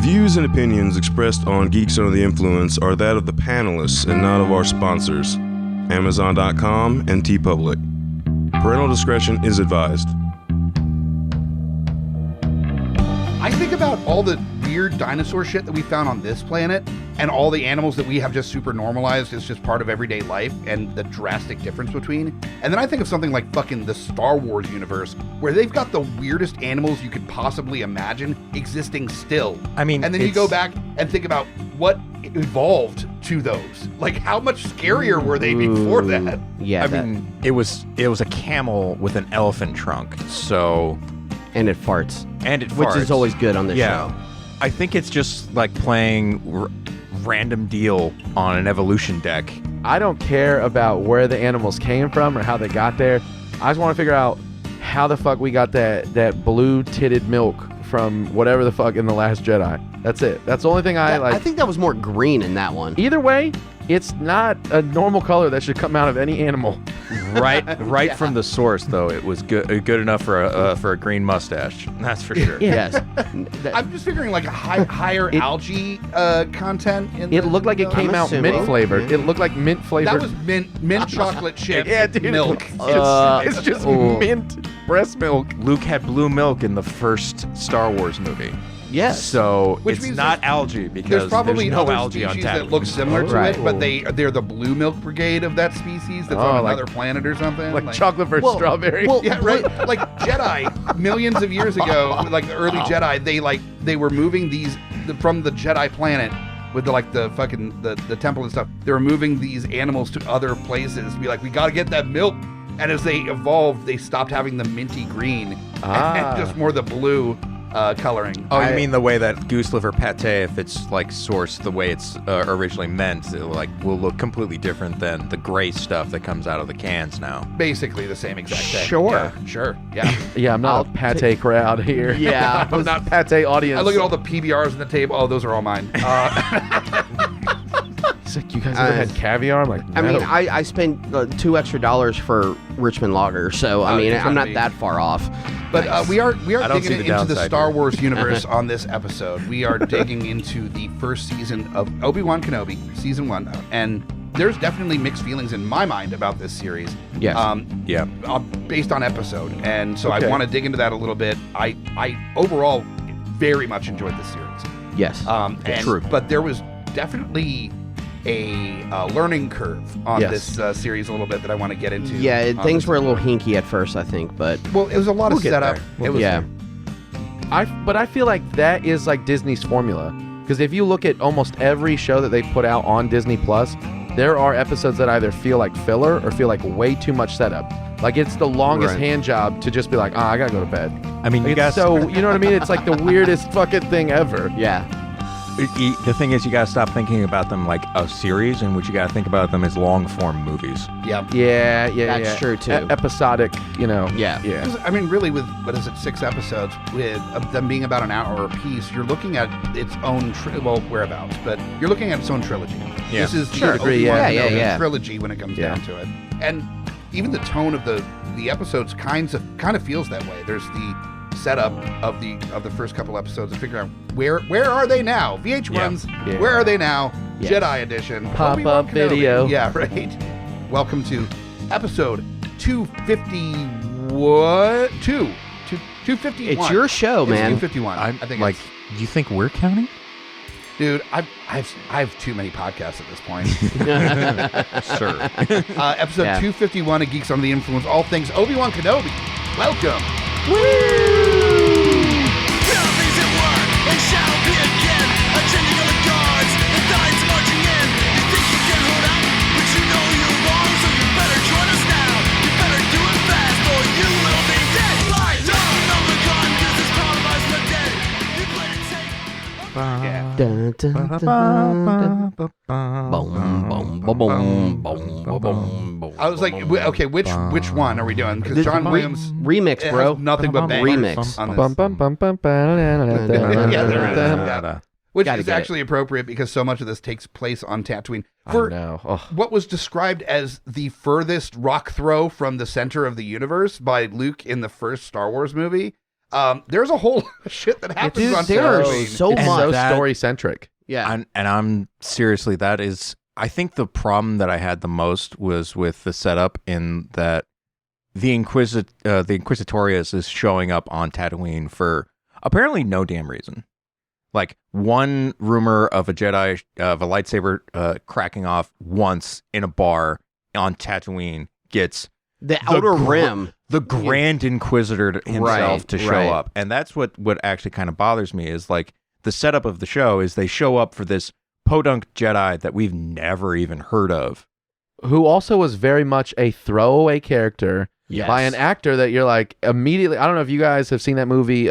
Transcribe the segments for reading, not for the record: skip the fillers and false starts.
views and opinions expressed on Geeks Under the Influence are that of the panelists and not of our sponsors, Amazon.com and TeePublic. Parental discretion is advised. I think about all the weird dinosaur shit that we found on this planet and all the animals that we have just super normalized as just part of everyday life and the drastic difference between. And then I think of something like fucking the Star Wars universe where they've got the weirdest animals you could possibly imagine existing still. I mean, and then you go back and think about what evolved to those. Like, how much scarier were they before that? Yeah, I mean, it was a camel with an elephant trunk, so... And it farts. Which is always good on this show. I think it's just like playing random deal on an evolution deck. I don't care about where the animals came from or how they got there. I just want to figure out how the fuck we got that blue-titted milk from whatever the fuck in The Last Jedi. That's it. That's the only thing I like. I think that was more green in that one. Either way, it's not a normal color that should come out of any animal. Right from the source, though, it was good enough for a green mustache. That's for sure. Yes. I'm just figuring like a higher algae content. It looked like it came out mint flavored. It looked like mint flavored. That was mint chocolate chip milk. It's just mint breast milk. Luke had blue milk in the first Star Wars movie. Yes. So Which it's means not algae because there's probably no other algae on species tap. that look similar to it, but they're the blue milk brigade of that species that's on like- another planet or something. Like chocolate versus strawberry. Yeah, right. Like Jedi, millions of years ago, like the early Jedi, they were moving these from the Jedi planet with the temple and stuff. They were moving these animals to other places to be like, we got to get that milk. And as they evolved, they stopped having the minty green and just more the blue coloring. Oh, you mean the way that goose liver pate, if it's like sourced the way it's originally meant, it will look completely different than the gray stuff that comes out of the cans now. Basically the same exact thing. Sure. Yeah, sure. Yeah. Yeah, I'm not a pate crowd here. Yeah. I'm not pate audience. I look at all the PBRs on the table. Oh, those are all mine. It's like, you guys ever had caviar? I'm like, no. I mean, I spent $2 extra for Richmond Lager, so I mean, I'm not that far off. But we are don't see digging the into the downside Star here. Wars universe on this episode. We are digging into the first season of Obi-Wan Kenobi, season 1, and there's definitely mixed feelings in my mind about this series. Yes. Based on episode, and so Okay. I want to dig into that a little bit. I overall very much enjoyed this series. Yes. True. But there was definitely a learning curve on Yes. this series a little bit that I want to get into. Yeah, things were a little hinky at first, I think, but Well, it was a lot of get setup. there. It was, yeah. But I feel like that is like Disney's formula. Because if you look at almost every show that they put out on Disney Plus, there are episodes that either feel like filler or feel like way too much setup. Like, it's the longest hand job to just be like, I gotta go to bed. I mean, you It's guys. so, you know what I mean? It's like the weirdest fucking thing ever. Yeah. The thing is, you gotta stop thinking about them like a series, and what you gotta think about them as long-form movies. Yeah. Yeah. That's true, too. Episodic, Yeah. Yeah. 'Cause, I mean, really, with, 6 episodes, with them being about an hour apiece, you're looking at its own, whereabouts, but you're looking at its own trilogy. Yeah. This is Sure. the Obi-Wan Yeah, Kenobi yeah. trilogy when it comes Yeah. down to it. And even the tone of the episodes kind of feels that way. There's the setup of the first couple episodes to figure out where are they now? VH1s, Yeah. where are they now? Yes. Jedi edition. Pop-up Obi-Wan Kenobi. video. Yeah, right. Welcome to episode 250. What? 251. It's your show, It's man. 251. I think like, it's, you think we're counting? dude, I have too many podcasts at this point. Sure. Episode Yeah. 251 of Geeks Under the Influence, all things Obi-Wan Kenobi. Welcome. Dun, dun, dun, dun. Boom, boom, boom, boom, boom, boom, boom. I was like, okay, which one are we doing? Because John Williams Remix, has bro. nothing but bangers Remix. on this. Bum, bum, bum, bum, Yeah, there is. Yeah. Which Gotta is get it. actually appropriate because so much of this takes place on Tatooine. I For know. Oh. what was described as the furthest rock throw from the center of the universe by Luke in the first Star Wars movie, There's a whole lot of shit that happens Dude, on there Tatooine. is so It's much. so that- story centric. Yeah. And I'm seriously, that is, I think the problem that I had the most was with the setup in that the Inquisitorius is showing up on Tatooine for apparently no damn reason. Like one rumor of a Jedi, of a lightsaber cracking off once in a bar on Tatooine gets The Outer gr- Rim. the Grand Inquisitor himself Right, to show right. up. And that's what actually kind of bothers me is like the setup of the show is they show up for this podunk Jedi that we've never even heard of. Who also was very much a throwaway character Yes. by an actor that you're like immediately. I don't know if you guys have seen that movie,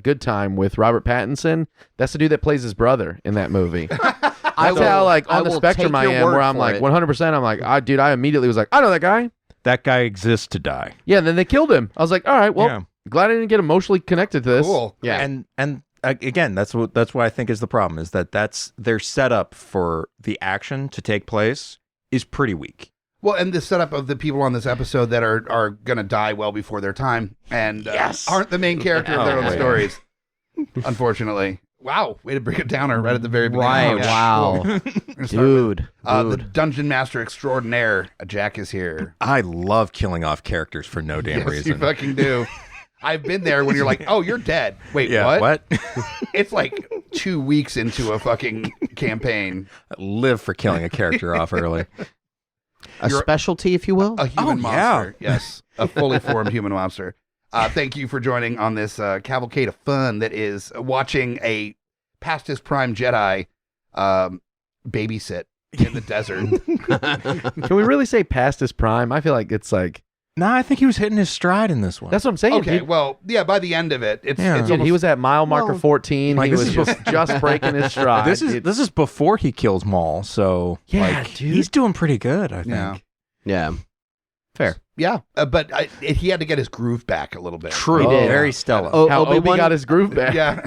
Good Time with Robert Pattinson. That's the dude that plays his brother in that movie. That's how like I on the will spectrum take I your am, word where I'm for like it. 100%. I'm like, I immediately was like, I know that guy. That guy exists to die. Yeah, and then they killed him. I was like, all right, well, Yeah. glad I didn't get emotionally connected to this. Cool. Yeah. And again, that's what I think is the problem is that that's their setup for the action to take place is pretty weak. Well, and the setup of the people on this episode that are going to die well before their time and aren't the main character of their Oh, own yeah. stories, unfortunately. Wow, way to bring it down right at the very beginning. Right, Yeah, wow. cool. We're gonna start with, Dude. the Dungeon Master Extraordinaire, Jack is here. I love killing off characters for no damn Yes, reason. you fucking do. I've been there when you're like, oh, you're dead. Wait, yeah, what? what? It's like 2 weeks into a fucking campaign. Live for killing a character off early. A specialty, if you will. A human Oh, yeah. monster. Yes, a fully formed human monster. Thank you for joining on this cavalcade of fun that is watching a past his prime Jedi babysit in the desert. Can we really say past his prime? I feel like it's like No, I think he was hitting his stride in this one. that's what I'm saying. Okay, dude. well, yeah, by the end of it, it's, Yeah. it's Dude, he almost- was at mile marker Well, 14. like, He this was is just breaking his stride. this is before he kills Maul, so Yeah, like, dude. he's doing pretty good, I think. Yeah. Yeah. Fair. yeah, but he had to get his groove back a little bit. True. He did. Very stellar. Oh, how Obi Obi-Wan got his groove back. Yeah.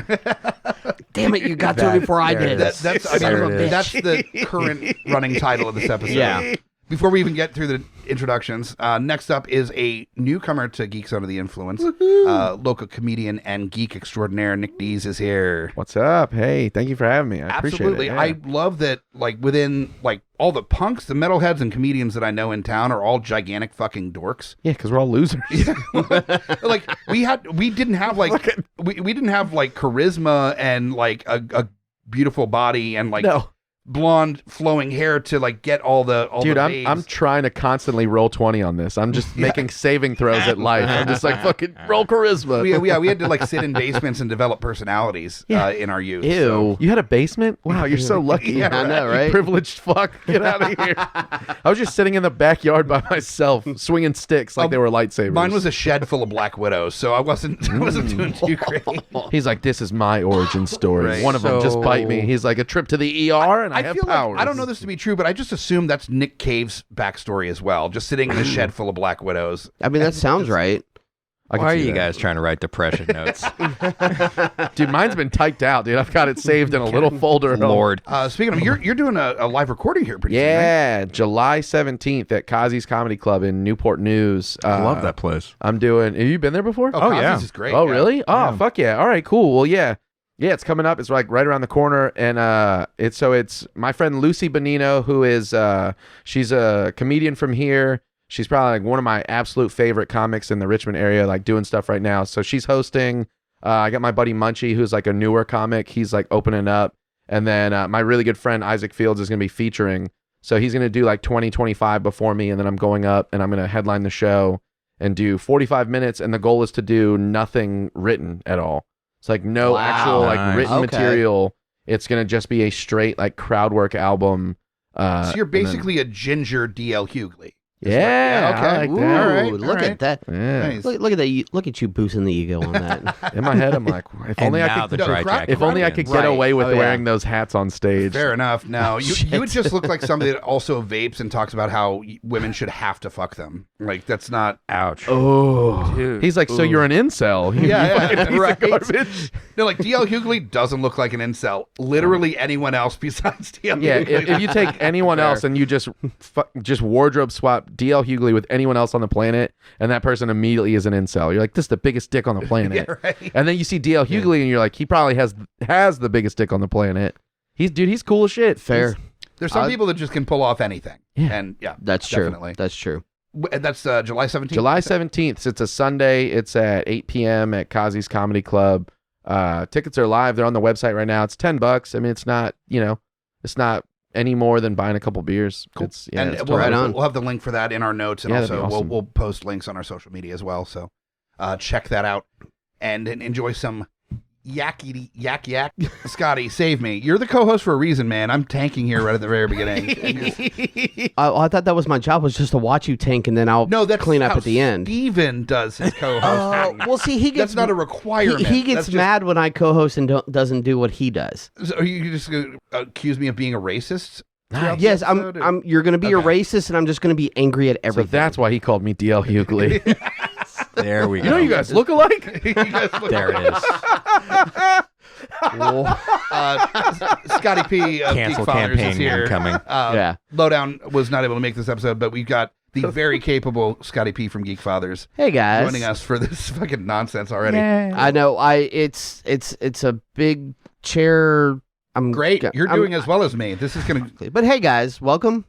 Damn it, you got to it before I There it did. is. That's I There mean, it is. that's the current running title of this episode. Yeah. Before we even get through the introductions, next up is a newcomer to Geeks Under the Influence. Local comedian and geek extraordinaire Nick Deez is here. What's up? Hey, thank you for having me. I Absolutely. appreciate it. I love that, like, within, like, all the punks, the metalheads, and comedians that I know in town are all gigantic fucking dorks. Yeah, because we're all losers. Like, we didn't have, like, we didn't have, like, charisma and, like, a beautiful body and, like, No. blonde flowing hair to, like, get all the Dude, the I'm babes. trying to constantly roll 20 on this. I'm just making saving throws at life. I'm just like, fucking roll charisma. we had to, like, sit in basements and develop personalities in our youth. Ew. so- You had a basement? Wow, you're so lucky. Yeah, I know, You right? privileged fuck. Get out of here. I was just sitting in the backyard by myself, swinging sticks like they were lightsabers. Mine was a shed full of Black Widows, so I wasn't doing too great. He's like, this is my origin story. Right. One of them just So- bite me. He's like, a trip to the ER, and I have feel powers. like I don't know this to be true, but I just assume that's Nick Cave's backstory as well. Just sitting in a shed full of Black Widows. I mean, that sounds right. I can Why are see you that. guys trying to write depression notes? Dude, mine's been typed out, dude. I've got it saved in a little folder. at home. Lord. Speaking of, you're doing a live recording here pretty soon, right? Yeah, July 17th at Kazi's Comedy Club in Newport News. I love that place. I'm doing. Have you been there before? Oh, yeah. Kazi's is great. Oh, yeah. really? Oh, fuck yeah. All right, cool. Well, yeah. Yeah, it's coming up. It's like right around the corner. And it's my friend Lucy Bonino, who is she's a comedian from here. She's probably like one of my absolute favorite comics in the Richmond area, like doing stuff right now. So she's hosting. I got my buddy Munchie, who's like a newer comic. He's like opening up. And then my really good friend Isaac Fields is going to be featuring. So he's going to do like 20-25 before me. And then I'm going up and I'm going to headline the show and do 45 minutes. And the goal is to do nothing written at all. It's like no Wow. actual like Nice. written Okay. material. It's going to just be a straight like crowd work album. So you're and then- basically a ginger D.L. Hughley. yeah, okay. I like Ooh, that. All right, look all right. at that. Yeah. Nice. Look at that. Look at you boosting the ego on that. In my head, I'm like, if only I now could. the dry crowd- jacket If only I could begins. get Right. away with Oh, yeah. wearing those hats on stage. Fair enough. No, you would just look like somebody that also vapes and talks about how women should have to fuck them. Like, that's not. Ouch. Oh, Dude. he's like, so you're an incel? You Yeah, fucking piece of right. garbage. No, like D.L. Hughley doesn't look like an incel. Literally anyone else besides D.L. Yeah, Hughley. if you take anyone else and you just wardrobe swap D.L. Hughley with anyone else on the planet, and that person immediately is an incel. You're like, this is the biggest dick on the planet. Yeah, right. And then you see D.L. Hughley, and you're like, he probably has the biggest dick on the planet. He's cool as shit. Fair. There's some people that just can pull off anything. Yeah. And yeah, That's definitely. true. That's true. And that's July 17th. July 17th. It's a Sunday. It's at 8 p.m. at Kazi's Comedy Club. Tickets are live. They're on the website right now. It's $10. I mean, it's not, it's not any more than buying a couple beers. Cool. It's And it's we'll, right have, on. we'll have the link for that in our notes, and Yeah, that'd also be awesome. we'll post links on our social media as well. So check that out and enjoy some yak. Scotty, save me. You're the co-host for a reason, man. I'm tanking here right at the very beginning. I thought that was my job, was just to watch you tank, and then I'll That's clean up how at the end. Steven does his co-host. Well, see, he gets That's not a requirement. He That's gets just- mad when I co-host and doesn't do what he does. So are you just going to accuse me of being a racist? throughout the Yes, episode? You're going to be a Okay. racist, and I'm just going to be angry at So everything. that's why he called me D.L. Hughley. There we go. You guys look alike. You guys look- There it is. Scotty P of Cancel Geekfathers is campaign here. incoming. Yeah. Lowdown was not able to make this episode, but we've got the very capable Scotty P from Geekfathers Hey guys, joining us for this fucking nonsense already. I know. It's a big chair. I'm Great. You're I'm- doing as well as me. This is going to... But hey guys, welcome.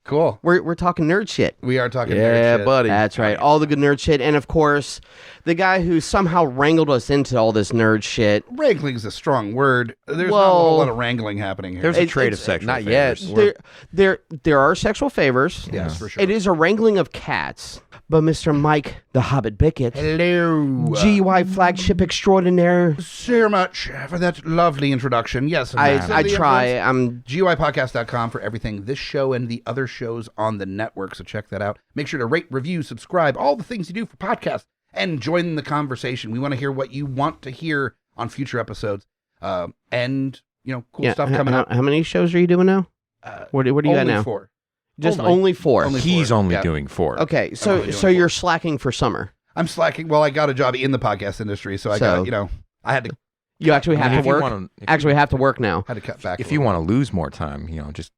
Cool. We're talking nerd shit. We are talking Yeah, nerd shit. buddy. That's right. All the good nerd shit, and of course, the guy who somehow wrangled us into all this nerd shit. Wrangling's a strong word. There's not a Well, whole lot of wrangling happening here. There's a It- trade of it's- sexual not yet. favors. There are sexual favors. Yes, for sure. It is a wrangling of cats. But Mr. Mike, the Hobbit Bickett, Hello. GUI flagship extraordinaire. So much for that lovely introduction. Yes. I Geeks Under the try. Influence. I'm GUIPodcast.com for everything, this show and the other shows on the network. So check that out. Make sure to rate, review, subscribe, all the things you do for podcasts, and join the conversation. We want to hear what you want to hear on future episodes. And, cool stuff coming up. How many shows are you doing now? What do you got Only now? 4. Just Only. only 4. Only He's 4, only yeah. doing 4. Okay, so only doing so you're 4. slacking for summer. I'm slacking. Well, I got a job in the podcast industry, so I So- got, I had to You actually I mean, have if to you work. wanna- if Actually, have to work now. cut back. If you want to lose more time, just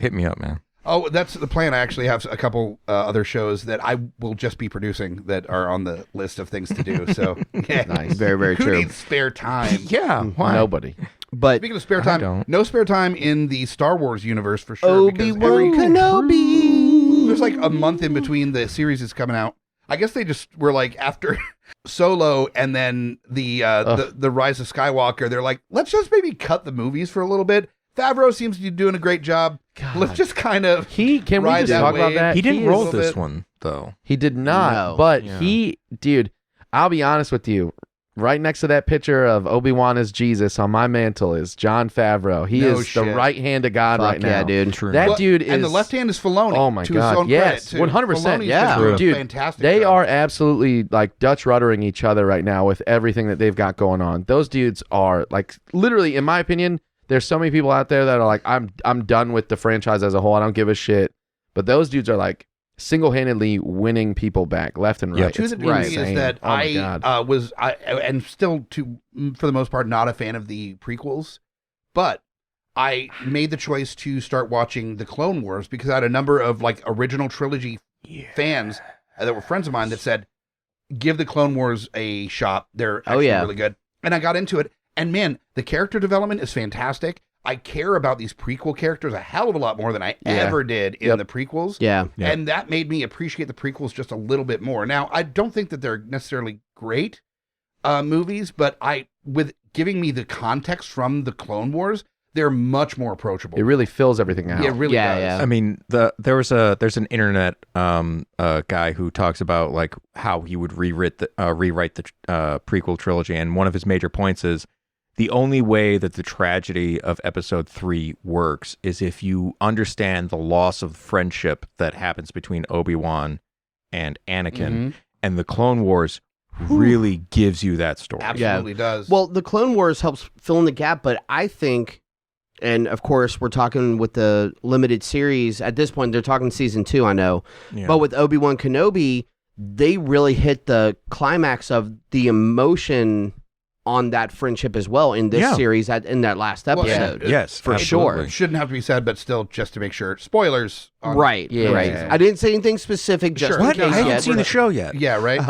hit me up, man. Oh, that's the plan. I actually have a couple other shows that I will just be producing that are on the list of things to do. So, yeah. Nice. Very, very Who true. needs spare time? Yeah, why? Nobody. But Speaking of spare I time, don't. no spare time in the Star Wars universe for sure. because Obi-Wan Kenobi. there's like a month in between the series is coming out. I guess they just were like after Solo and then the Rise of Skywalker. They're like, let's just maybe cut the movies for a little bit. Favreau seems to be doing a great job. God. Let's just kind of Can we ride just that talk about wave. that? He didn't is a roll little this bit- one though. He did not. No. But Yeah. dude, I'll be honest with you. Right next to that picture of Obi-Wan as Jesus on my mantle is Jon Favreau. He No is shit. the right hand of God Fuck right now. yeah, dude. True. That Well, dude is and the left hand is Filoni. Oh my to God, his own yes, credit, too. 100%, Filoni's yeah. been doing a Dude, fantastic They job. are absolutely like Dutch ruddering each other right now with everything that they've got going on. Those dudes are like literally, in my opinion, there's so many people out there that are like, I'm done with the franchise as a whole. I don't give a shit. But those dudes are like single-handedly winning people back left and right. Yep. To It's the degree is insane. that Oh my God. and still for the most part not a fan of the prequels, but I made the choice to start watching the Clone Wars because I had a number of like original trilogy fans that were friends of mine that said, give the Clone Wars a shot. They're actually yeah. really good. And I got into it, and man, the character development is fantastic. I care about these prequel characters a hell of a lot more than I ever did in Yep. the prequels. Yeah. Yeah. And that made me appreciate the prequels just a little bit more. Now, I don't think that they're necessarily great movies, but with giving me the context from the Clone Wars, they're much more approachable. It really fills everything out. Yeah, it really Yeah, does. yeah. I mean, there's an internet guy who talks about like how he would rewrite the prequel trilogy, and one of his major points is the only way that the tragedy of Episode 3 works is if you understand the loss of friendship that happens between Obi-Wan and Anakin, and the Clone Wars really gives you that story. Absolutely does. Well, the Clone Wars helps fill in the gap, but I think, and of course, we're talking with the limited series. At this point, they're talking season 2, I know. Yeah. But with Obi-Wan Kenobi, they really hit the climax of the emotion on that friendship as well in this series in that last episode. Yes, for sure. It shouldn't have to be said, but still, just to make sure. Spoilers. Right. I didn't say anything specific. Just What? in case I haven't yet. seen the show yet. Yeah, right?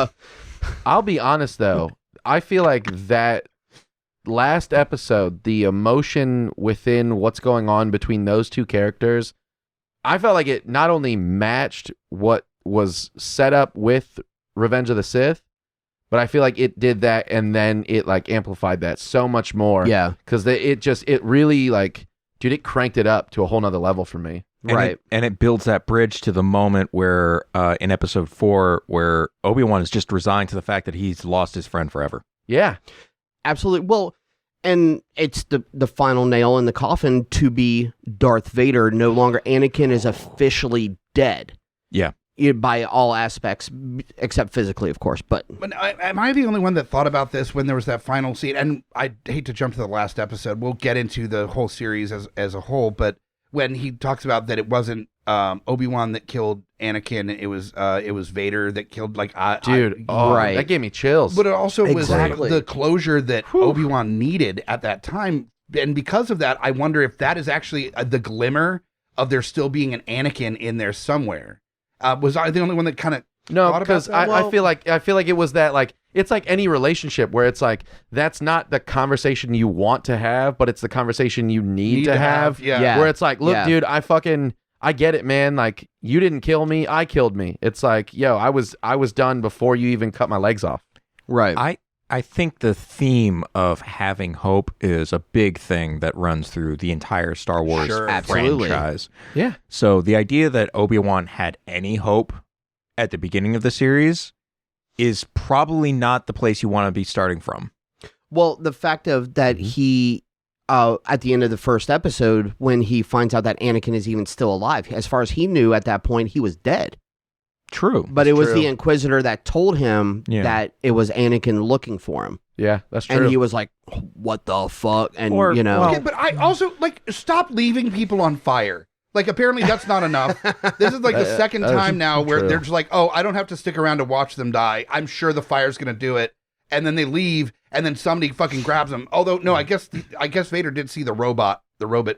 I'll be honest though, I feel like that last episode, the emotion within what's going on between those two characters, I felt like it not only matched what was set up with Revenge of the Sith, but I feel like it did that and then it like amplified that so much more. Yeah. Because it really like, dude, it cranked it up to a whole nother level for me. And it builds that bridge to the moment where, in episode 4, where Obi-Wan is just resigned to the fact that he's lost his friend forever. Yeah. Absolutely. Well, and it's the final nail in the coffin to be Darth Vader. No longer Anakin is officially dead. Yeah. By all aspects, except physically, of course. But am I the only one that thought about this when there was that final scene? And I hate to jump to the last episode. We'll get into the whole series as a whole. But when he talks about that it wasn't Obi-Wan that killed Anakin, it was Vader that killed right. That gave me chills. But it also Exactly. was the closure that Obi-Wan needed at that time. And because of that, I wonder if that is actually the glimmer of there still being an Anakin in there somewhere. Was I the only one that kind of No, because I feel like it was that, like, it's like any relationship where it's like that's not the conversation you want to have, but it's the conversation you need to have. Yeah. Where it's like, look, dude, I get it, man. Like, you didn't kill me, I killed me. It's like, yo, I was done before you even cut my legs off. right. I think the theme of having hope is a big thing that runs through the entire Star Wars Absolutely. franchise. Yeah. So the idea that Obi-Wan had any hope at the beginning of the series is probably not the place you want to be starting from. Well, the fact of that he, at the end of the first episode, when he finds out that Anakin is even still alive, as far as he knew at that point, he was dead. True. But it was the Inquisitor that told him Yeah. that it was Anakin looking for him. Yeah, that's true. And he was like, what the fuck? And, Or- you know. well- Okay, but I also stop leaving people on fire. Like, apparently that's not enough. This is like the second that is time now where true. they're just like, oh, I don't have to stick around to watch them die. I'm sure the fire's going to do it. And then they leave, and then somebody fucking grabs them. Although, no, I guess Vader did see the robot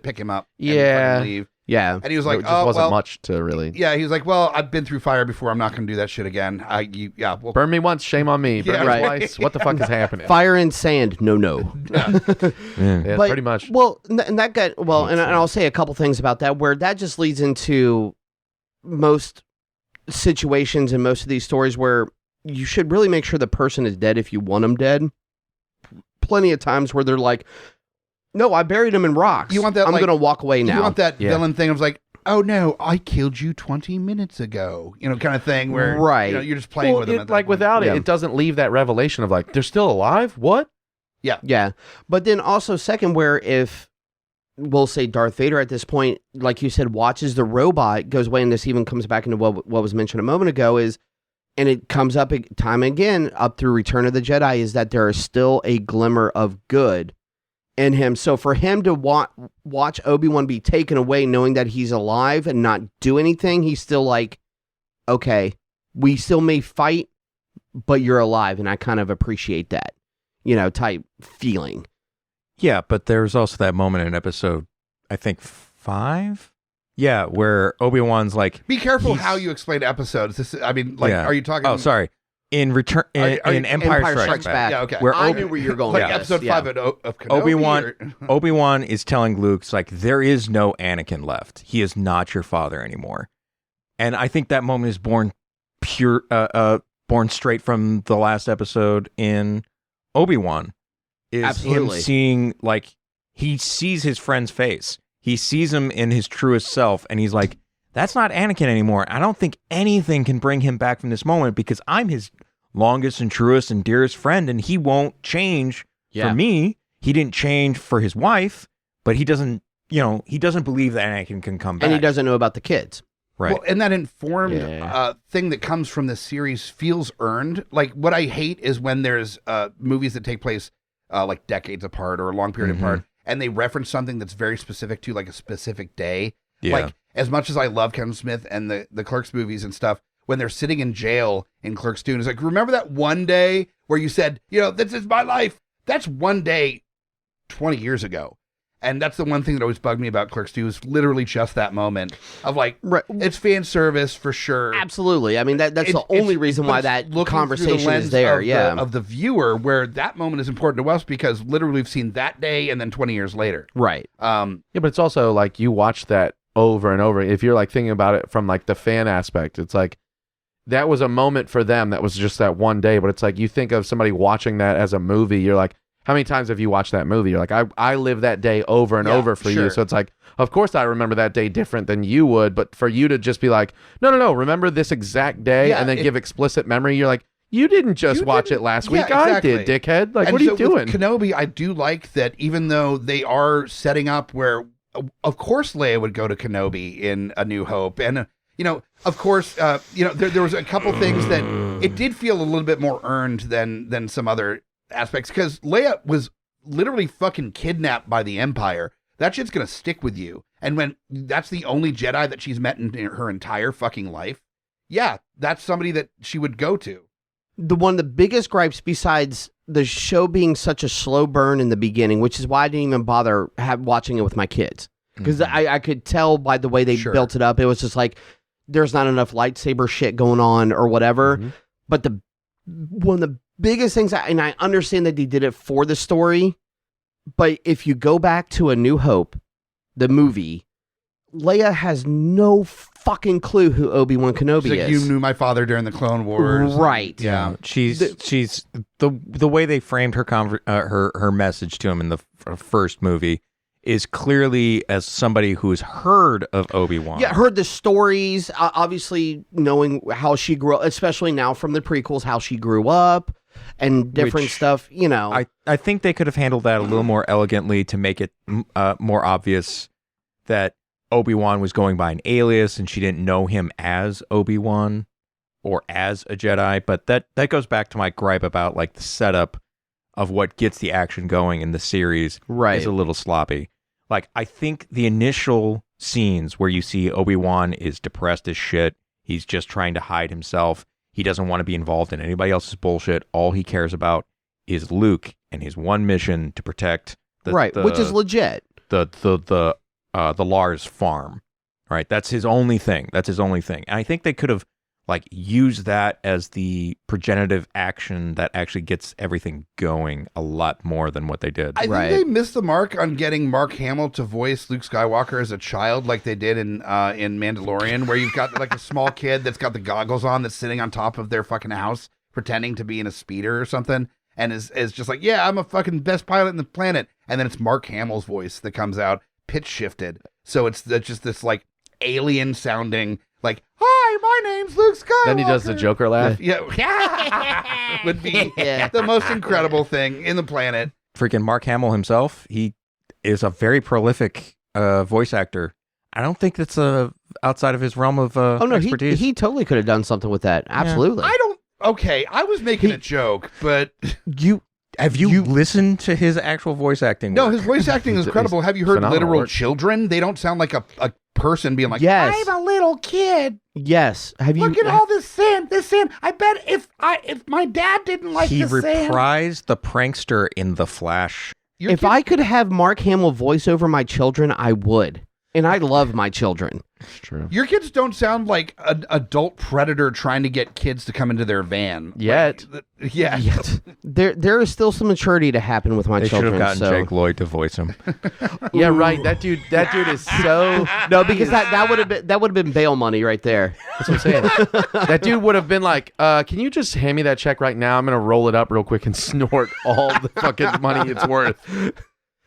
pick him up. And fucking leave. Yeah. And he was like, it just oh, wasn't well, much to really. yeah, he was like, well, I've been through fire before. I'm not going to do that shit again. Well, Burn me once, shame on me. Burn Yeah, me right. twice. What the fuck is happening? Fire and sand, no. Yeah. Yeah, But- pretty much. Well, and that got, and I'll say a couple things about that, where that just leads into most situations in most of these stories where you should really make sure the person is dead if you want them dead. Plenty of times where they're like, no, I buried him in rocks. You want that, I'm like- going to walk away now. you want that Yeah. villain thing of like, oh no, I killed you 20 minutes ago. Kind of thing where Right. you're just playing Well, with them. it, at that like point. without Yeah. it doesn't leave that revelation of like they're still alive. What? Yeah. But then also second, where if we'll say Darth Vader at this point, like you said, watches the robot, goes away, and this even comes back into what was mentioned a moment ago is, and it comes up time and again up through Return of the Jedi, is that there is still a glimmer of good in him. So for him to watch Obi-Wan be taken away knowing that he's alive and not do anything, he's still like, okay, we still may fight, but you're alive, and I kind of appreciate that, type feeling. Yeah, but there's also that moment in episode, I think 5? Yeah, where Obi-Wan's like, Be careful He's- how you explain episodes. Yeah. Are you talking? oh, sorry. In Return Are you- in Empire Strikes Back, Yeah, okay. where I knew where you're going Like with episode this, 5 yeah. of Kenobi? Obi-Wan- or- Obi-Wan is telling Luke, it's like, there is no Anakin left. He is not your father anymore. And I think that moment is born straight from the last episode in Obi-Wan. Is Absolutely. him seeing, like, he sees his friend's face. He sees him in his truest self, and he's like, that's not Anakin anymore. I don't think anything can bring him back from this moment because I'm his longest and truest and dearest friend, and he won't change Yeah. for me. He didn't change for his wife, but he doesn't believe that Anakin can come back. And he doesn't know about the kids. Right. Well, and that informed Yeah. thing that comes from this series feels earned. Like, what I hate is when there's movies that take place like decades apart or a long period apart, and they reference something that's very specific to like a specific day. Yeah. Like, as much as I love Kevin Smith and the Clerks movies and stuff, when they're sitting in jail in Clerks 2, and it's like, remember that one day where you said, this is my life? that's one day 20 years ago. And that's the one thing that always bugged me about Clerks 2 is literally just that moment of like, it's fan service for sure. Absolutely. I mean, that's the only reason why that conversation is there. Of the viewer, where that moment is important to us because literally we've seen that day and then 20 years later. Right. Yeah, but it's also like you watch that over and over. If you're like thinking about it from like the fan aspect, it's like that was a moment for them. That was just that one day. But it's like you think of somebody watching that as a movie. You're like, how many times have you watched that movie? You're like, I live that day over and over for you. So it's like, of course I remember that day different than you would. But for you to just be like, no, remember this exact day and then give explicit memory. You're like, you didn't just watch it last week. Exactly. I did, dickhead. Like, what are you doing? With Kenobi, I do like that even though they are setting up where, of course, Leia would go to Kenobi in A New Hope. And, of course, there was a couple things that it did feel a little bit more earned than some other aspects, because Leia was literally fucking kidnapped by the Empire. That shit's gonna stick with you. And when that's the only Jedi that she's met in her entire fucking life, that's somebody that she would go to. One of the biggest gripes, besides the show being such a slow burn in the beginning, which is why I didn't even bother watching it with my kids, because I could tell by the way they built it up. It was just like there's not enough lightsaber shit going on or whatever. But one of the biggest things, and I understand that they did it for the story, but if you go back to A New Hope, the movie, Leia has no fucking clue who Obi-Wan Kenobi is. You knew my father during the Clone Wars. Right. Yeah. She's the way they framed her message to him in the first movie is clearly as somebody who's heard of Obi-Wan. Yeah, heard the stories, obviously knowing how she grew up, especially now from the prequels, how she grew up and different stuff, I think they could have handled that a little more elegantly to make it more obvious that Obi-Wan was going by an alias and she didn't know him as Obi-Wan or as a Jedi. But that goes back to my gripe about like the setup of what gets the action going in the series is a little sloppy. Like, I think the initial scenes where you see Obi-Wan is depressed as shit, he's just trying to hide himself, he doesn't want to be involved in anybody else's bullshit, all he cares about is Luke and his one mission to protect which is legit. The Lars farm, right? That's his only thing. And I think they could have like use that as the progenitive action that actually gets everything going a lot more than what they did. I think they missed the mark on getting Mark Hamill to voice Luke Skywalker as a child, like they did in Mandalorian, where you've got like a small kid that's got the goggles on that's sitting on top of their fucking house pretending to be in a speeder or something, and is just like, I'm a fucking best pilot in the planet, and then it's Mark Hamill's voice that comes out pitch shifted, so it's just this like alien sounding like, hi, my name's Luke Skywalker. Then he does the Joker laugh. Yeah. Would be the most incredible thing in the planet. Freaking Mark Hamill himself, he is a very prolific voice actor. I don't think that's outside of his realm of expertise. He totally could have done something with that. Absolutely. I was making a joke, but... Have you listened to his actual voice acting? No, his voice acting is incredible. Have you heard literal children? They don't sound like a person being like, I'm a little kid. Yes. Look at all this sand. I bet if my dad didn't like the sand. He reprised the prankster in The Flash. If I could have Mark Hamill voice over my children, I would. And I love my children. It's true. Your kids don't sound like an adult predator trying to get kids to come into their van. Yet. Yet. There is still some maturity to happen with my children. They should have gotten Jake Lloyd to voice him. Yeah, right. That dude is so... No, because that would have been bail money right there. That's what I'm saying. That dude would have been like, can you just hand me that check right now? I'm going to roll it up real quick and snort all the fucking money it's worth.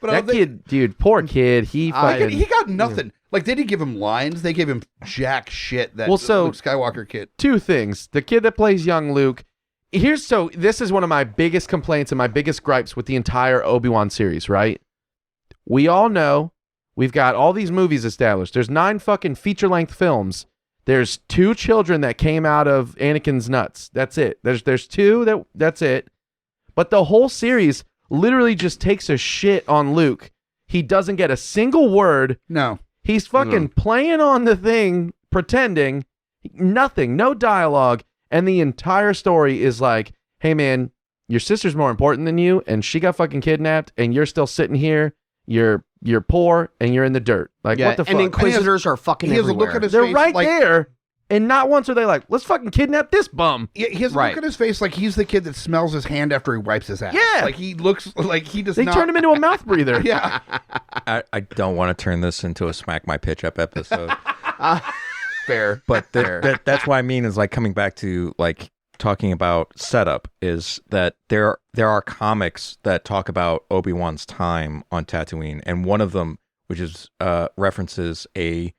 But that kid, dude, poor kid. He got nothing. Like, they didn't give him lines. They gave him jack shit. Luke Skywalker kid. Two things. The kid that plays young Luke. This is one of my biggest complaints and my biggest gripes with the entire Obi-Wan series, right? We all know we've got all these movies established. There's 9 fucking feature-length films. There's 2 children that came out of Anakin's nuts. That's it. There's 2 that's it. But the whole series literally just takes a shit on Luke. He doesn't get a single word. No. He's fucking playing on the thing, pretending. Nothing. No dialogue. And the entire story is like, hey, man, your sister's more important than you, and she got fucking kidnapped, and you're still sitting here. You're poor, and you're in the dirt. Like, what the fuck? And Inquisitors are fucking he has everywhere. a look at his They're face right like, there, and not once are they like, let's fucking kidnap this bum. Yeah, he has a look at his face like he's the kid that smells his hand after he wipes his ass. Yeah. Like he looks like he does They not. turned him into a mouth breather. Yeah. I don't want to turn this into a Smack My Pitch Up episode. Fair. But Fair. that's what I mean is like coming back to like talking about setup is that there are comics that talk about Obi-Wan's time on Tatooine, and one of them, which is references a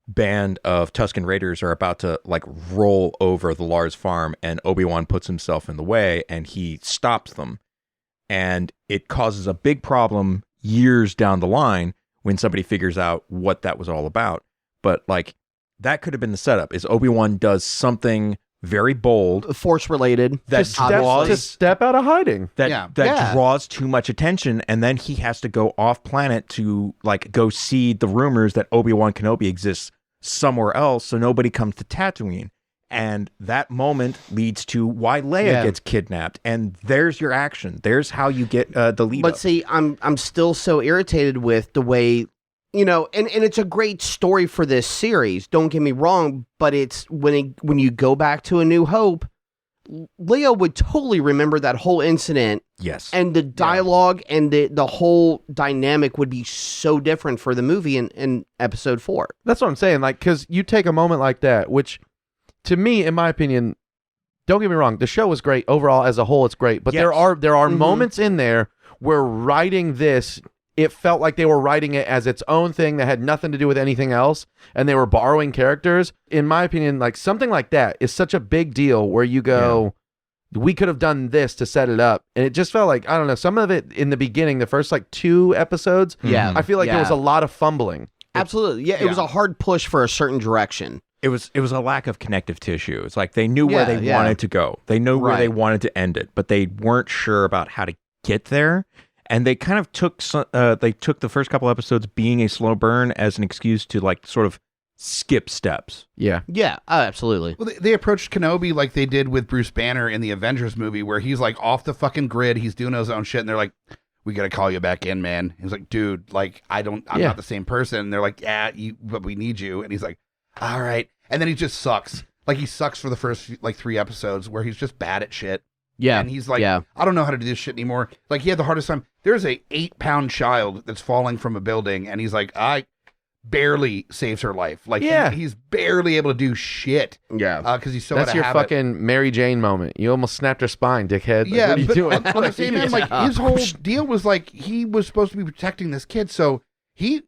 band of Tusken Raiders are about to like roll over the Lars farm, and Obi-Wan puts himself in the way and he stops them, and it causes a big problem years down the line when somebody figures out what that was all about. But like that could have been the setup, is Obi-Wan does something very bold, Force related. that To step out of hiding. that Yeah. draws too much attention, and then he has to go off planet to like go seed the rumors that Obi-Wan Kenobi exists somewhere else, so nobody comes to Tatooine. And that moment leads to why Leia gets kidnapped, and there's your action. There's how you get the lead. But up. see, I'm still so irritated with the way, you know, and it's a great story for this series. Don't get me wrong, but it's when you go back to A New Hope, Leo would totally remember that whole incident, Yes, and the dialogue and the whole dynamic would be so different for the movie in episode 4. That's what I'm saying. Like, because you take a moment like that, which to me, in my opinion, don't get me wrong, the show is great overall as a whole. It's great, but Yes. there are moments in there where writing this, it felt like they were writing it as its own thing that had nothing to do with anything else, and they were borrowing characters. In my opinion, like something like that is such a big deal where you go, we could have done this to set it up, and it just felt like, I don't know, some of it in the beginning, the first like 2 episodes, I feel like there was a lot of fumbling. Absolutely. Yeah, it was a hard push for a certain direction. it was a lack of connective tissue. It's like they knew where they Yeah. wanted to go. They knew where they Right. wanted to end it, but they weren't sure about how to get there. And they kind of took the first couple episodes being a slow burn as an excuse to like sort of skip steps. Yeah. Yeah, absolutely. Well, they approached Kenobi like they did with Bruce Banner in the Avengers movie, where he's like off the fucking grid, he's doing his own shit, and they're like, "We gotta call you back in, man." He's like, "Dude, like I'm not the same person." And they're like, "Yeah, but we need you." And he's like, "All right." And then he just sucks. Like he sucks for the first like 3 episodes, where he's just bad at shit. Yeah. And he's like, I don't know how to do this shit anymore. Like he had the hardest time. There's a 8-pound child that's falling from a building, and he's like, I barely saves her life. Like he's barely able to do shit. Yeah. Because he's so That's out of your habit. fucking Mary Jane moment. You almost snapped her spine, dickhead. Like, Yeah, what are you but doing? on the same hand, like his whole deal was like he was supposed to be protecting this kid, so he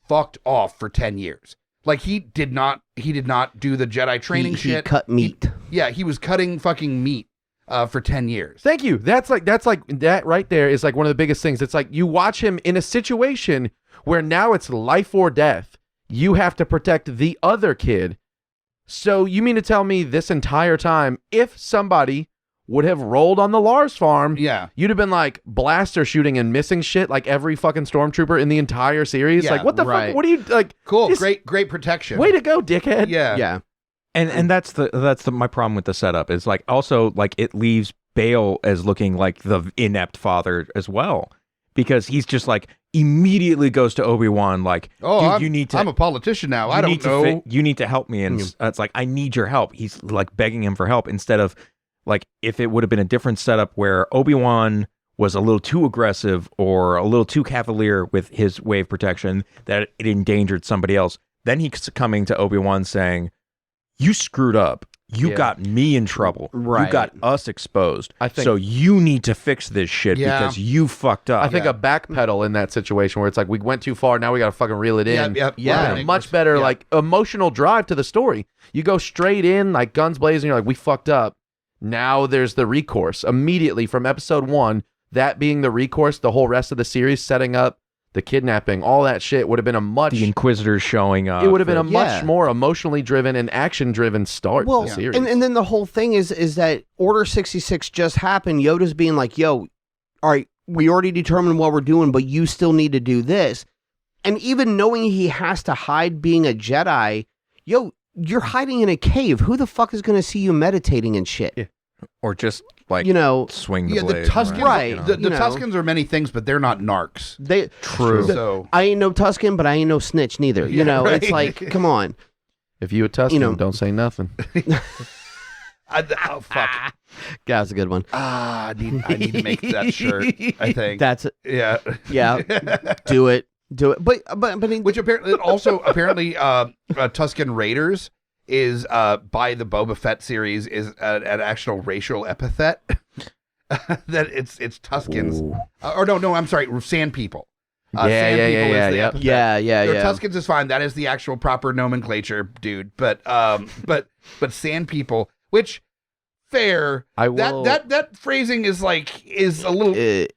fucked off for 10 years. Like he did not do the Jedi training he shit. cut meat. He was cutting fucking meat for 10 years. Thank you. That's like that right there is like one of the biggest things. It's like you watch him in a situation where now it's life or death. You have to protect the other kid. So you mean to tell me this entire time, if somebody would have rolled on the Lars farm, you'd have been like blaster shooting and missing shit like every fucking stormtrooper in the entire series? Yeah, like what the fuck? What are you like? Cool, just- great protection. Way to go, dickhead. Yeah. And that's my problem with the setup is like also like it leaves Bale as looking like the inept father as well, because he's just like immediately goes to Obi-Wan like, dude, you need to. I'm a politician now. I don't know. You need to help me, and it's like I need your help. He's like begging him for help instead of like if it would have been a different setup where Obi-Wan was a little too aggressive or a little too cavalier with his way of protection that it endangered somebody else. Then he's coming to Obi-Wan saying, you screwed up. You got me in trouble. Right. You got us exposed. I think- so you need to fix this shit because you fucked up. I think a backpedal in that situation where it's like we went too far, now we got to fucking reel it in. Yeah. A much better like emotional drive to the story. You go straight in like guns blazing. You're like, we fucked up. Now there's the recourse immediately from episode 1. That being the recourse, the whole rest of the series setting up the kidnapping, all that shit would have been a much. The Inquisitors showing up. It would have been a much more emotionally driven and action driven start to the series. And then the whole thing is that Order 66 just happened. Yoda's being like, yo, all right, we already determined what we're doing, but you still need to do this. And even knowing he has to hide being a Jedi, yo, you're hiding in a cave. Who the fuck is going to see you meditating and shit? Or just like swing the Yeah, blade. the Tuscans, Right. The Tuscans are many things, but they're not narcs. True. So I ain't no Tuscan, but I ain't no snitch neither. right. It's like, come on. If you a Tuscan, don't say nothing. oh fuck. That was a good one. I need to make that shirt. I think That's it. yeah. Do it. But Which apparently Tuscan Raiders is by the Boba Fett series is an actual racial epithet that it's Tuscans or no I'm sorry, Sand People. Sand People is the epithet. yeah. Tuscans is fine. That is the actual proper nomenclature, dude. But Sand People, which fair. That phrasing is a little.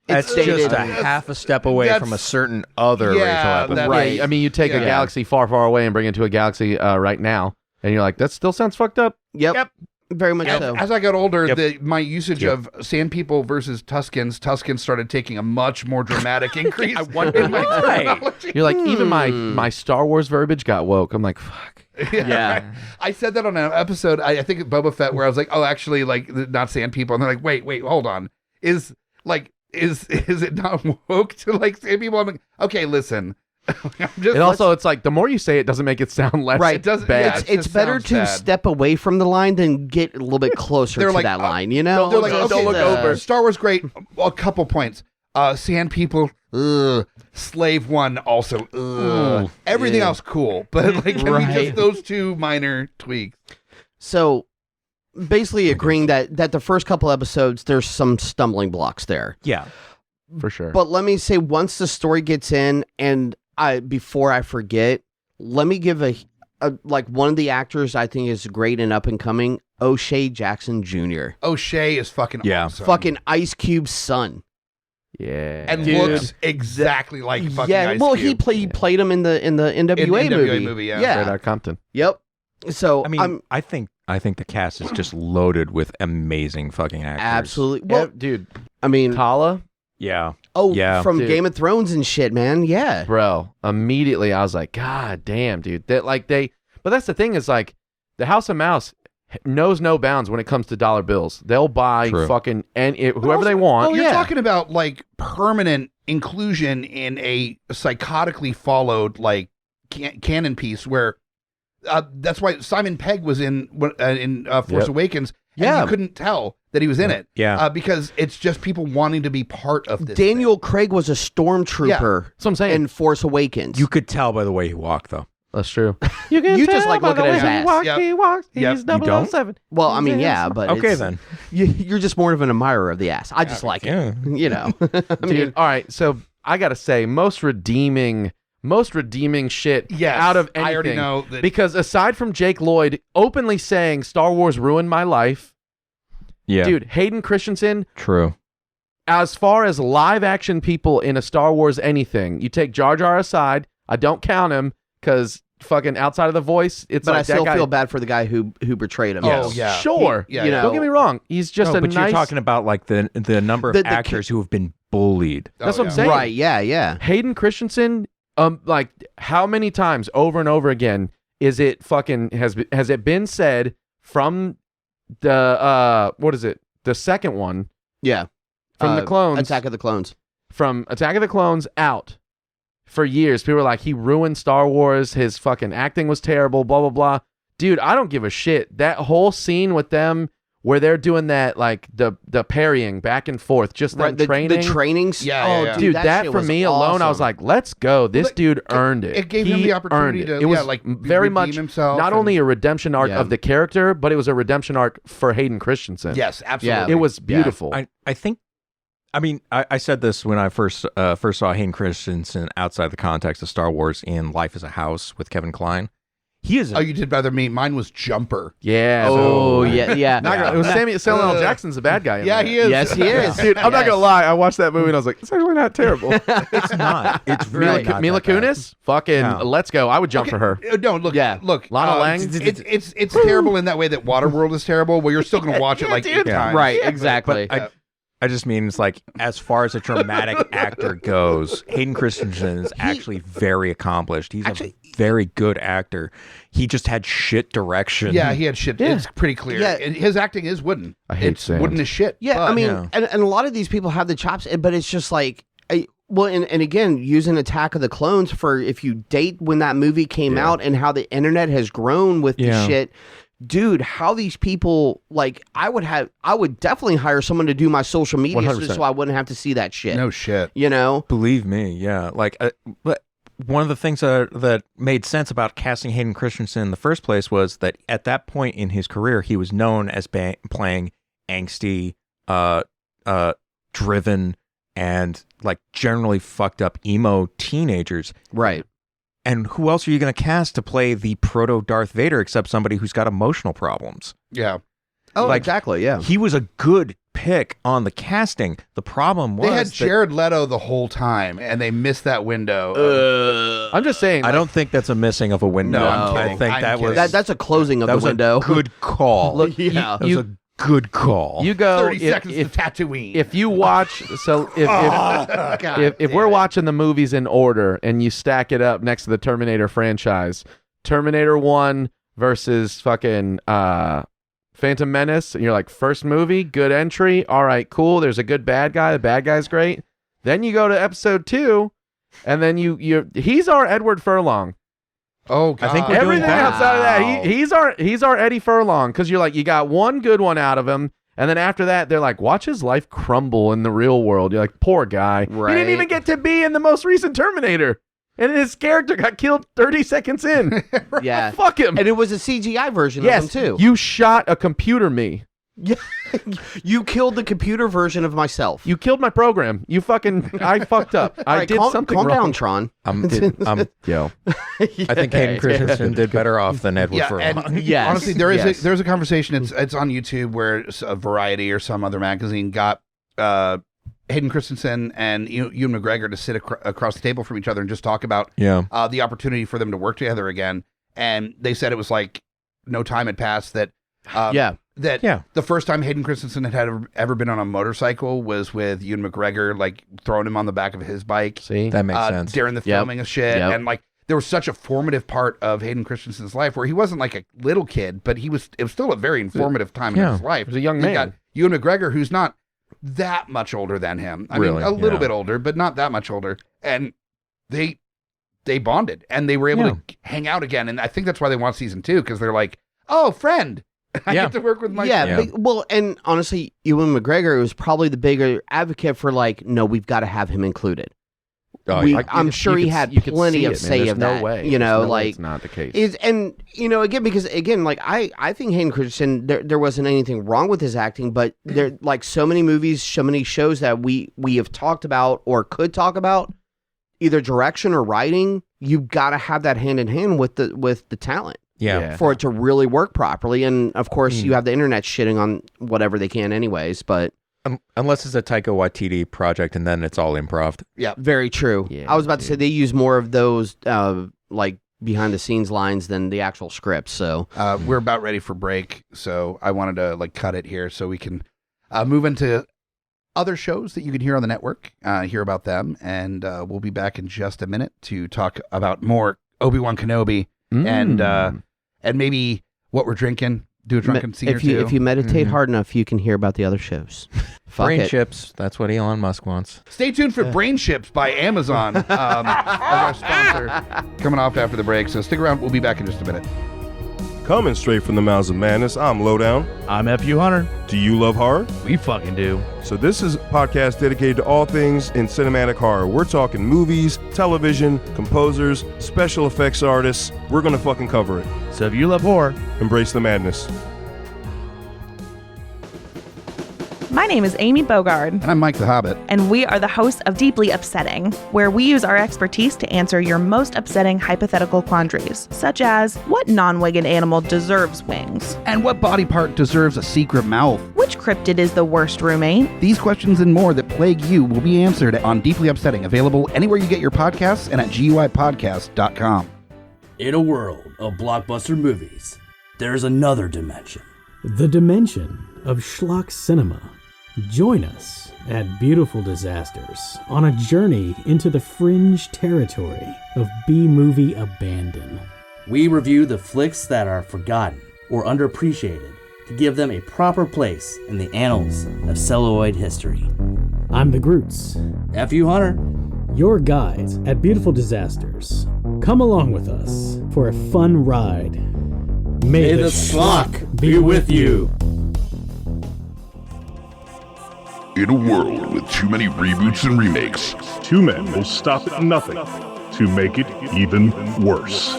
That's just a half a step away from a certain other racial epithet. Right. I mean, you take a galaxy far, far away and bring it to a galaxy right now, and you're like, that still sounds fucked up. Yep. Very much so. As I got older, my usage of Sand People versus Tuscans started taking a much more dramatic increase. I wonder in my terminology. You're like, even my Star Wars verbiage got woke. I'm like, fuck. Yeah. I said that on an episode, I think Boba Fett, where I was like, oh, actually, like, not Sand People. And they're like, wait, hold on. Is it not woke to like Sand People? I'm like, okay, listen. It's like the more you say it, doesn't make it sound less Right, it doesn't- bad. yeah, It's better to sad. step away from the line than get a little bit closer They're to like, that line, They're like, Just, okay, look over. Star Wars, great. A couple points. Sand People, ugh. Slave One, also, ugh. Everything else, cool. But like, can we just those two minor tweaks? So basically agreeing that the first couple episodes, there's some stumbling blocks there. Yeah. For sure. But let me say, once the story gets in, and before I forget, let me give a one of the actors I think is great and up and coming, O'Shea Jackson Jr. O'Shea is fucking awesome. Fucking Ice Cube's son. Yeah. And looks exactly like fucking Ice well, Cube. he played him in the NWA movie. yeah. Straight out Compton. Yep. So I mean, I think the cast is just loaded with amazing fucking actors. absolutely. Well, Dude, I mean, Tala, Yeah. from Dude. Game of Thrones and shit, man. Yeah. bro, immediately I was like, God damn, dude. But that's the thing is like, the House of Mouse knows no bounds when it comes to dollar bills. They'll buy fucking whoever they want. You're talking about like permanent inclusion in a psychotically followed like canon piece where that's why Simon Pegg was in Force Awakens. And you couldn't tell that he was in it. Yeah. Because it's just people wanting to be part of this. Daniel Craig was a stormtrooper That's what I'm saying. in Force Awakens. You could tell by the way he walked, though. That's true. You just like looking at his ass. Yep. walks. Yep. He's You don't? 007. Well, I mean, yeah, but Okay, it's- then. you're just more of an admirer of the ass. I just like Yeah. it. You know. I mean, Dude, all right. So I gotta say, most redeeming shit Yes, out of anything. I already know that. Because aside from Jake Lloyd openly saying Star Wars ruined my life, Yeah. dude, Hayden Christensen, True. as far as live action people in a Star Wars anything, you take Jar Jar aside, I don't count him because fucking outside of the voice, it's but like I still that guy, feel bad for the guy who betrayed him. Oh, yeah. Sure. Yeah, you yeah. know, Don't get me wrong. He's just No, a but nice. you're talking about like the number of The actors who have been bullied. That's Oh, what I'm saying. Right. Yeah. Hayden Christensen, like how many times over and over again is it fucking has it been said from the what is it? The second one Yeah. from the clones, Attack of the Clones. from Attack of the Clones out for years. People were like, he ruined Star Wars. His fucking acting was terrible. Blah blah blah. Dude, I don't give a shit. That whole scene with them where they're doing that like the parrying back and forth, just them training. The trainings. Yeah, oh, yeah, yeah. Dude, that shit for was me alone, I was awesome. like, let's go. This dude earned it. It gave He him the opportunity earned it. to It was like very redeem much himself not and- only a redemption arc Yeah. of the character, but it was a redemption arc for Hayden Christensen. Yes, absolutely. It was beautiful. I think. I mean, I said this when I first saw Hayden Christensen outside the context of Star Wars in Life as a House with Kevin Kline. He is. Oh, you did better than me. Mine was Jumper. Yeah. Oh, so- yeah. Not gonna- it was Samuel L. Jackson's the bad guy. in Yeah, that. he is. Yes, he is. Dude, I'm not Yes. gonna lie. I watched that movie and I was like, it's actually not terrible. It's not. It's really not Mila that bad. Kunis, fucking, No. let's go. I would jump for her. No, look. Yeah. Look. Lana Lang? It's terrible in that way that Waterworld is terrible. Well, you're still gonna watch it like 8 Yeah. times. Right. Exactly. But I just mean it's like as far as a dramatic actor goes, Hayden Christensen is actually very accomplished. He's a very good actor. He just had shit direction. Yeah, he had shit. Yeah. It's pretty clear. Yeah. His acting is wooden. I hate it's sand. wooden as shit. Yeah, but- I mean, and a lot of these people have the chops, but it's just like, and again, using Attack of the Clones for if you date when that movie came out and how the internet has grown with the shit. Dude, how these people, like, I would definitely hire someone to do my social media 100%. so I wouldn't have to see that shit. No shit. You know? Believe me, yeah. Like, but one of the things that made sense about casting Hayden Christensen in the first place was that at that point in his career, he was known as playing angsty, driven, and like generally fucked up emo teenagers. Right. And who else are you going to cast to play the proto Darth Vader except somebody who's got emotional problems? Yeah. Oh, Like, exactly, yeah. He was a good pick on the casting. The problem was They had that- Jared Leto the whole time, and they missed that window. I'm just saying. I don't think that's a missing of a window. No, I'm I kidding. think I'm that was kidding. That's a closing of that the was window. a good call. Look, Yeah. That was a good call. you go 30 seconds to Tatooine. if you watch if we're watching the movies in order and you stack it up next to the Terminator franchise, Terminator 1 versus fucking Phantom Menace, and you're like, first movie, good entry, all right, cool, there's a good bad guy, the bad guy's great. Then you go to episode 2, and then he's our Edward Furlong. oh, God. I think we're doing Everything that. outside of that, he's our Eddie Furlong, because you're like, you got one good one out of him, and then after that, they're like, watch his life crumble in the real world. You're like, poor guy. He Right. didn't even get to be in the most recent Terminator, and his character got killed 30 seconds in. Yeah. Fuck him. And it was a CGI version Yes, of him, too. you shot a computer me. You killed the computer version of myself. You killed my program. I fucked up. All I right, did something calm wrong. down, Tron. Yo. I think Hayden Christensen did better off than Edward Furlong. and Yes, honestly, there's yes. a conversation. It's on YouTube where a Variety or some other magazine got Hayden Christensen and Ewan McGregor to sit across the table from each other and just talk about the opportunity for them to work together again. And they said it was like no time had passed that. The first time Hayden Christensen had ever been on a motorcycle was with Ewan McGregor, like throwing him on the back of his bike. See? That makes sense. During the filming of shit. Yep. And like there was such a formative part of Hayden Christensen's life where he wasn't like a little kid, but it was still a very informative time in his life. He was a young You man. got Ewan McGregor, who's not that much older than him. I mean, Really? a little Yeah. bit older, but not that much older. And they bonded and they were able to hang out again. And I think that's why they want season 2, because they're like, oh, friend. I Yeah. get to work with my Yeah. Well, and honestly, Ewan McGregor was probably the bigger advocate for like, no, we've got to have him included. Oh, We- yeah. I'm sure he had plenty of say of that. Way. You know, There's no way like it's not the case. again, because again, like I think Hayden Christensen, there wasn't anything wrong with his acting, but there like so many movies, so many shows that we have talked about or could talk about, either direction or writing. You've got to have that hand in hand with the talent. Yeah. For it to really work properly. And of course, you have the internet shitting on whatever they can anyways, but Unless it's a Taika Waititi project and then it's all improv. very true. Yeah, I was about to say they use more of those like behind the scenes lines than the actual scripts. So We're about ready for break, so I wanted to like cut it here so we can move into other shows that you can hear on the network, hear about them, and we'll be back in just a minute to talk about more Obi-Wan Kenobi and maybe what we're drinking. Do a drunken scene or two. if you meditate hard enough, you can hear about the other shows. Fuck Brain it. chips. That's what Elon Musk wants. Stay tuned for Brain Chips by Amazon as our sponsor coming off after the break. So stick around. We'll be back in just a minute. Coming straight from the mouths of madness, I'm Lowdown. I'm FU Hunter. Do you love horror? We fucking do. So this is a podcast dedicated to all things in cinematic horror. We're talking movies, television, composers, special effects artists. We're gonna fucking cover it. So if you love horror, Embrace the madness. My name is Amy Bogard, And I'm Mike the Hobbit. and we are the hosts of Deeply Upsetting, where we use our expertise to answer your most upsetting hypothetical quandaries, such as what non-winged animal deserves wings? And what body part deserves a secret mouth? Which cryptid is the worst roommate? These questions and more that plague you will be answered on Deeply Upsetting, available anywhere you get your podcasts and at GUIPodcast.com. In a world of blockbuster movies, there's another dimension. The dimension of schlock cinema. Join us at Beautiful Disasters on a journey into the fringe territory of B-movie abandon. We review the flicks that are forgotten or underappreciated to give them a proper place in the annals of celluloid history. I'm the Groots, F.U. Hunter. your guides at Beautiful Disasters. Come along with us for a fun ride. May the schlock be with you. In a world with too many reboots and remakes, two men will stop at nothing to make it even worse.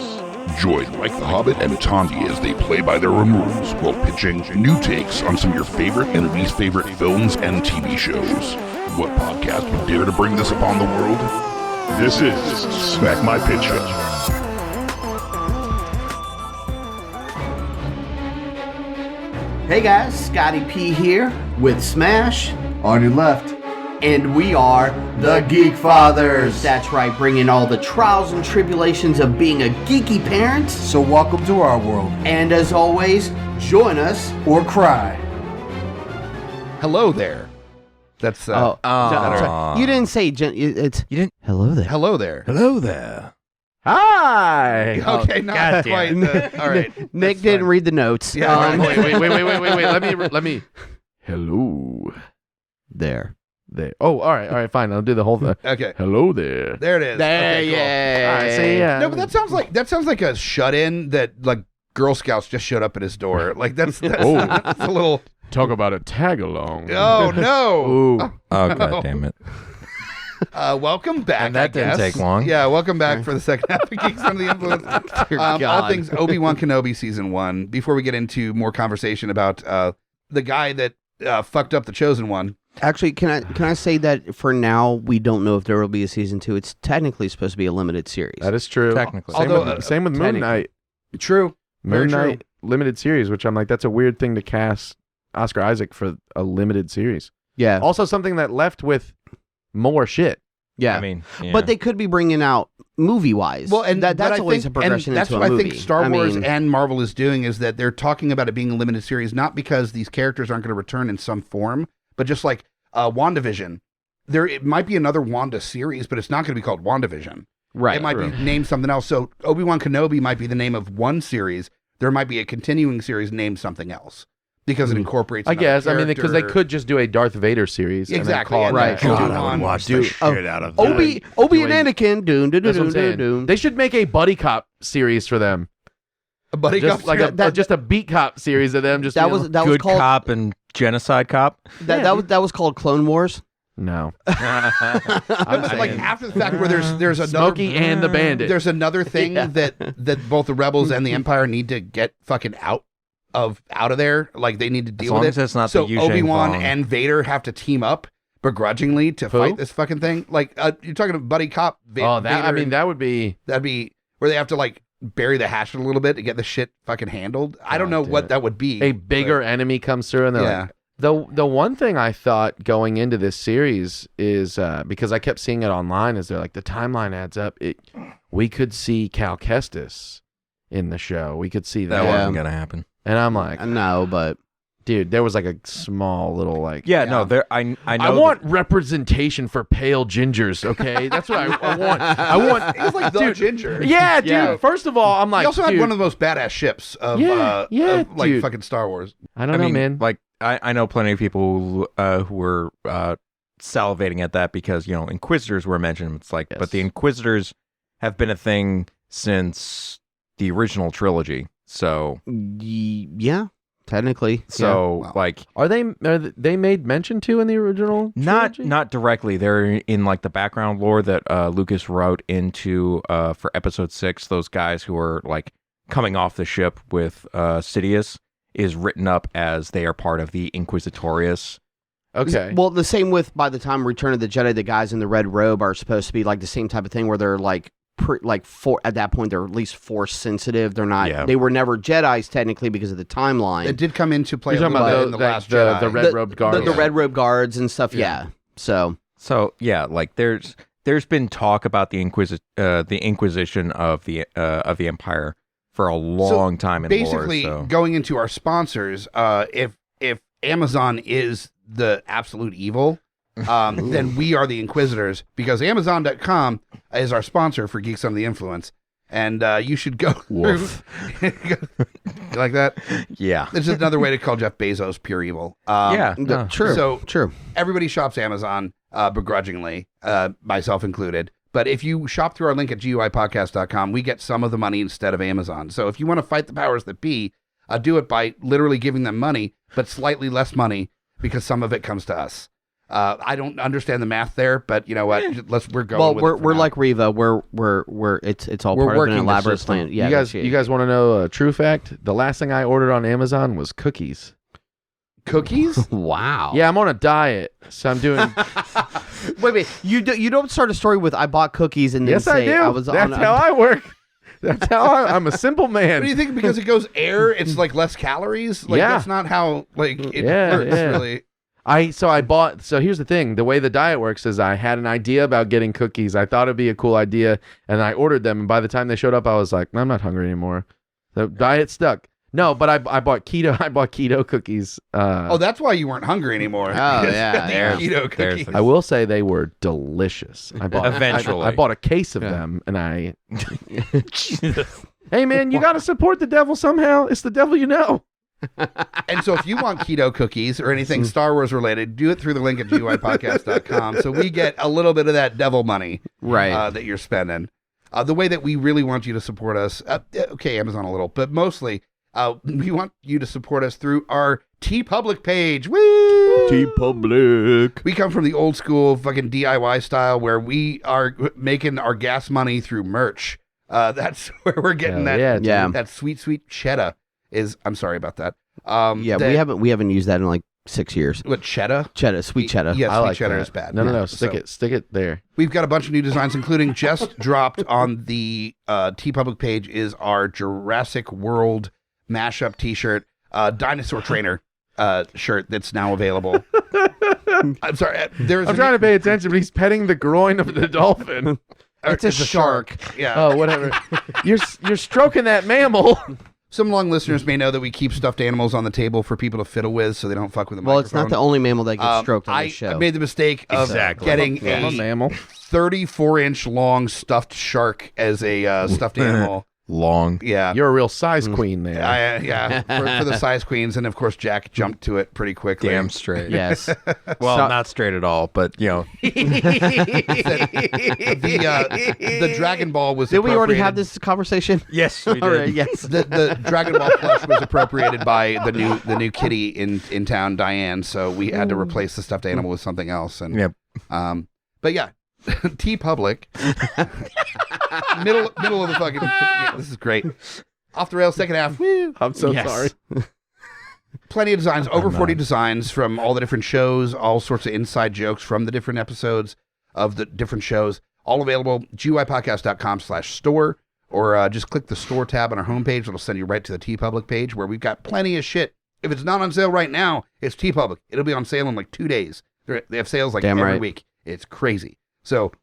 Join Mike the Hobbit and Tondi as they play by their own rules while pitching new takes on some of your favorite and least favorite films and TV shows. What podcast would dare to bring this upon the world? This is Smack My Pitch Up. Hey guys, Scotty P here with Smash on your left. And we are the Geekfathers. That's right, bringing all the trials and tribulations of being a geeky parent. So welcome to our world. And as always, join us or cry. Hello there. That's you didn't say it's You didn't. hello there. hello there. Hello there. Hi. Okay, not quite. All right, Nick didn't read the notes. Yeah, Wait. Let me. Hello. There. Oh, all right, fine. I'll do the whole thing. Okay, Hello there. there it is. There, Okay, cool. yeah. All right, see, yeah. No, but that sounds like a shut-in that like Girl Scouts just showed up at his door. Like that's that's a little. Talk about a tag along. Oh no! Ooh. Oh, no. God damn it. Welcome back. And that I didn't guess. take long. Yeah, welcome back for the second half of Geeks Under the Influence. Dear All God. things Obi-Wan Kenobi season 1. Before we get into more conversation about the guy that fucked up the Chosen One. Actually, can I say that for now we don't know if there will be a season 2. It's technically supposed to be a limited series. That is true. Technically. Same with Moon technically. Knight. True. Very Moon true. Knight limited series, which I'm like, that's a weird thing to cast Oscar Isaac for a limited series. Yeah. Also, something that left with more shit. Yeah. I mean, yeah. But they could be bringing out movie-wise. Well, and that's but I always think, a progression and that's into what a movie. I think Star Wars mean, and Marvel is doing is that they're talking about it being a limited series, not because these characters aren't going to return in some form, but just like WandaVision. It might be another Wanda series, but it's not going to be called WandaVision. right. It might be named something else. So Obi-Wan Kenobi might be the name of one series. There might be a continuing series named something else because it incorporates. I another guess. I mean, because they character. could just do a Darth Vader series. Exactly, And and then then call it do that. on- watch do- the shit out of that. Obi Do and a- Anakin. Doon, doon, That's what doon, I'm saying. doon, doon. They should make a buddy cop series for them. a buddy Just cop like series. just a beat cop series of them. Just That you was know- that was Good called cop and genocide cop. that was called Clone Wars. no. No, I'm but like saying after the fact where there's another Smokey and the Bandit. there's another thing that both the rebels and the Empire need to get fucking out of there. Like they need to deal long with as it. it's not so the Yu Shang Obi-Wan Fong. and Vader have to team up begrudgingly to Who? fight this fucking thing. Like you're talking about buddy cop. Oh, that Vader I mean, and- that would be. that'd be where they have to like bury the hatchet a little bit to get the shit fucking handled. I don't God know damn what it. that would be. A bigger enemy comes through, and they're Yeah. like, the one thing I thought going into this series is because I kept seeing it online, is they're like the timeline adds up. We could see Cal Kestis in the show. We could see That that, wasn't gonna happen. and I'm like, No, but dude, there was like a small little like. Yeah, no, there. I know. I want representation for pale gingers. Okay, that's what I want. I want. He's like the dude, ginger. Yeah, dude. Yeah. First of all, I'm like, He also had dude, one of the most badass ships of like dude. fucking Star Wars. I don't know, man. Like I know plenty of people who were salivating at that because Inquisitors were mentioned. It's like, Yes. but the Inquisitors have been a thing since the original trilogy. So yeah, technically. so Wow. like Are they made mention to in the original? trilogy? not directly. They're in like the background lore that Lucas wrote into for episode 6. Those guys who are like coming off the ship with Sidious is written up as they are part of the Inquisitorius. Okay. Well, the same with by the time Return of the Jedi, the guys in the red robe are supposed to be like the same type of thing where they're like at that point they're at least force sensitive. They're not. Yeah. They were never Jedis technically because of the timeline. It did come into play You're a talking little about bit in the last Jedi. the red robed guards. the red robe guards and stuff. Yeah. So So yeah, like there's been talk about the Inquisition of the Empire for a long time in Basically, lore. So. going into our sponsors, if Amazon is the absolute evil, then we are the Inquisitors, because Amazon.com is our sponsor for Geeks Under the Influence. And you should go through. You like that? Yeah. It's just another way to call Jeff Bezos pure evil. True. So true. Everybody shops Amazon begrudgingly, myself included. But if you shop through our link at GUIPodcast.com, we get some of the money instead of Amazon. So if you want to fight the powers that be, do it by literally giving them money, but slightly less money, because some of it comes to us. I don't understand the math there, but you know what? We're going. Well, with we're like Riva. We're it's all part of an elaborate plan. Yeah, you guys want to know a true fact? The last thing I ordered on Amazon was cookies. Cookies? Wow. Yeah, I'm on a diet, so I'm doing. Wait. You don't start a story with "I bought cookies" and then Yes, say I do. was That's on. how I work. That's how I'm a simple man. What do you think? Because it goes air, it's like less calories. Like that's not how it works. Really. So here's the thing. The way the diet works is I had an idea about getting cookies. I thought it'd be a cool idea, and I ordered them. And by the time they showed up, I was like, I'm not hungry anymore. The diet stuck. No, but I bought keto. I bought keto cookies. That's why you weren't hungry anymore. Oh yeah, keto cookies. I will say they were delicious. I bought Eventually. I bought a case of them, and I. Hey man, you got to support the devil somehow. It's the devil, you know. And so if you want keto cookies or anything Star Wars related, do it through the link at GUIPodcast.com, so we get a little bit of that devil money that you're spending. The way that we really want you to support us, okay, Amazon a little, but mostly we want you to support us through our TeePublic page. Woo! TeePublic. We come from the old school fucking DIY style where we are making our gas money through merch. That's where we're getting that sweet, sweet cheddar. I'm sorry about that. We haven't used that in like 6 years. What, cheddar? Cheddar, sweet cheddar. Yeah, I sweet like cheddar that. is bad. No, stick it there. We've got a bunch of new designs, including just dropped on the TeePublic page is our Jurassic World mashup T-shirt, Dinosaur Trainer shirt that's now available. I'm sorry. I'm trying to pay attention, but he's petting the groin of the dolphin. It's a shark. Yeah. Oh, whatever. You're stroking that mammal. Some long listeners may know that we keep stuffed animals on the table for people to fiddle with so they don't fuck with the Well, microphone. it's not the only mammal that gets stroked on the show. I made the mistake of getting a mammal. 34-inch long stuffed shark as a stuffed animal. Long. Yeah. You're a real size queen there. For the size queens. And of course, Jack jumped to it pretty quickly. Damn straight. Yes. Well, not straight at all, but you know. The Dragon Ball was Did we already have this conversation? Yes, we did. All right, yes. The Dragon Ball plush was appropriated by the new kitty in town, Diane. So we had to replace the stuffed animal with something else. And but yeah, TeePublic, middle of the fucking. Yeah, this is great. Off the rails, second half. Woo. I'm so sorry. Plenty of designs, over 40 designs from all the different shows, all sorts of inside jokes from the different episodes of the different shows, all available, GUIPodcast.com/store, or just click the store tab on our homepage. It'll send you right to the TeePublic page where we've got plenty of shit. If it's not on sale right now, it's TeePublic. It'll be on sale in like 2 days. They have sales like every week. It's crazy. So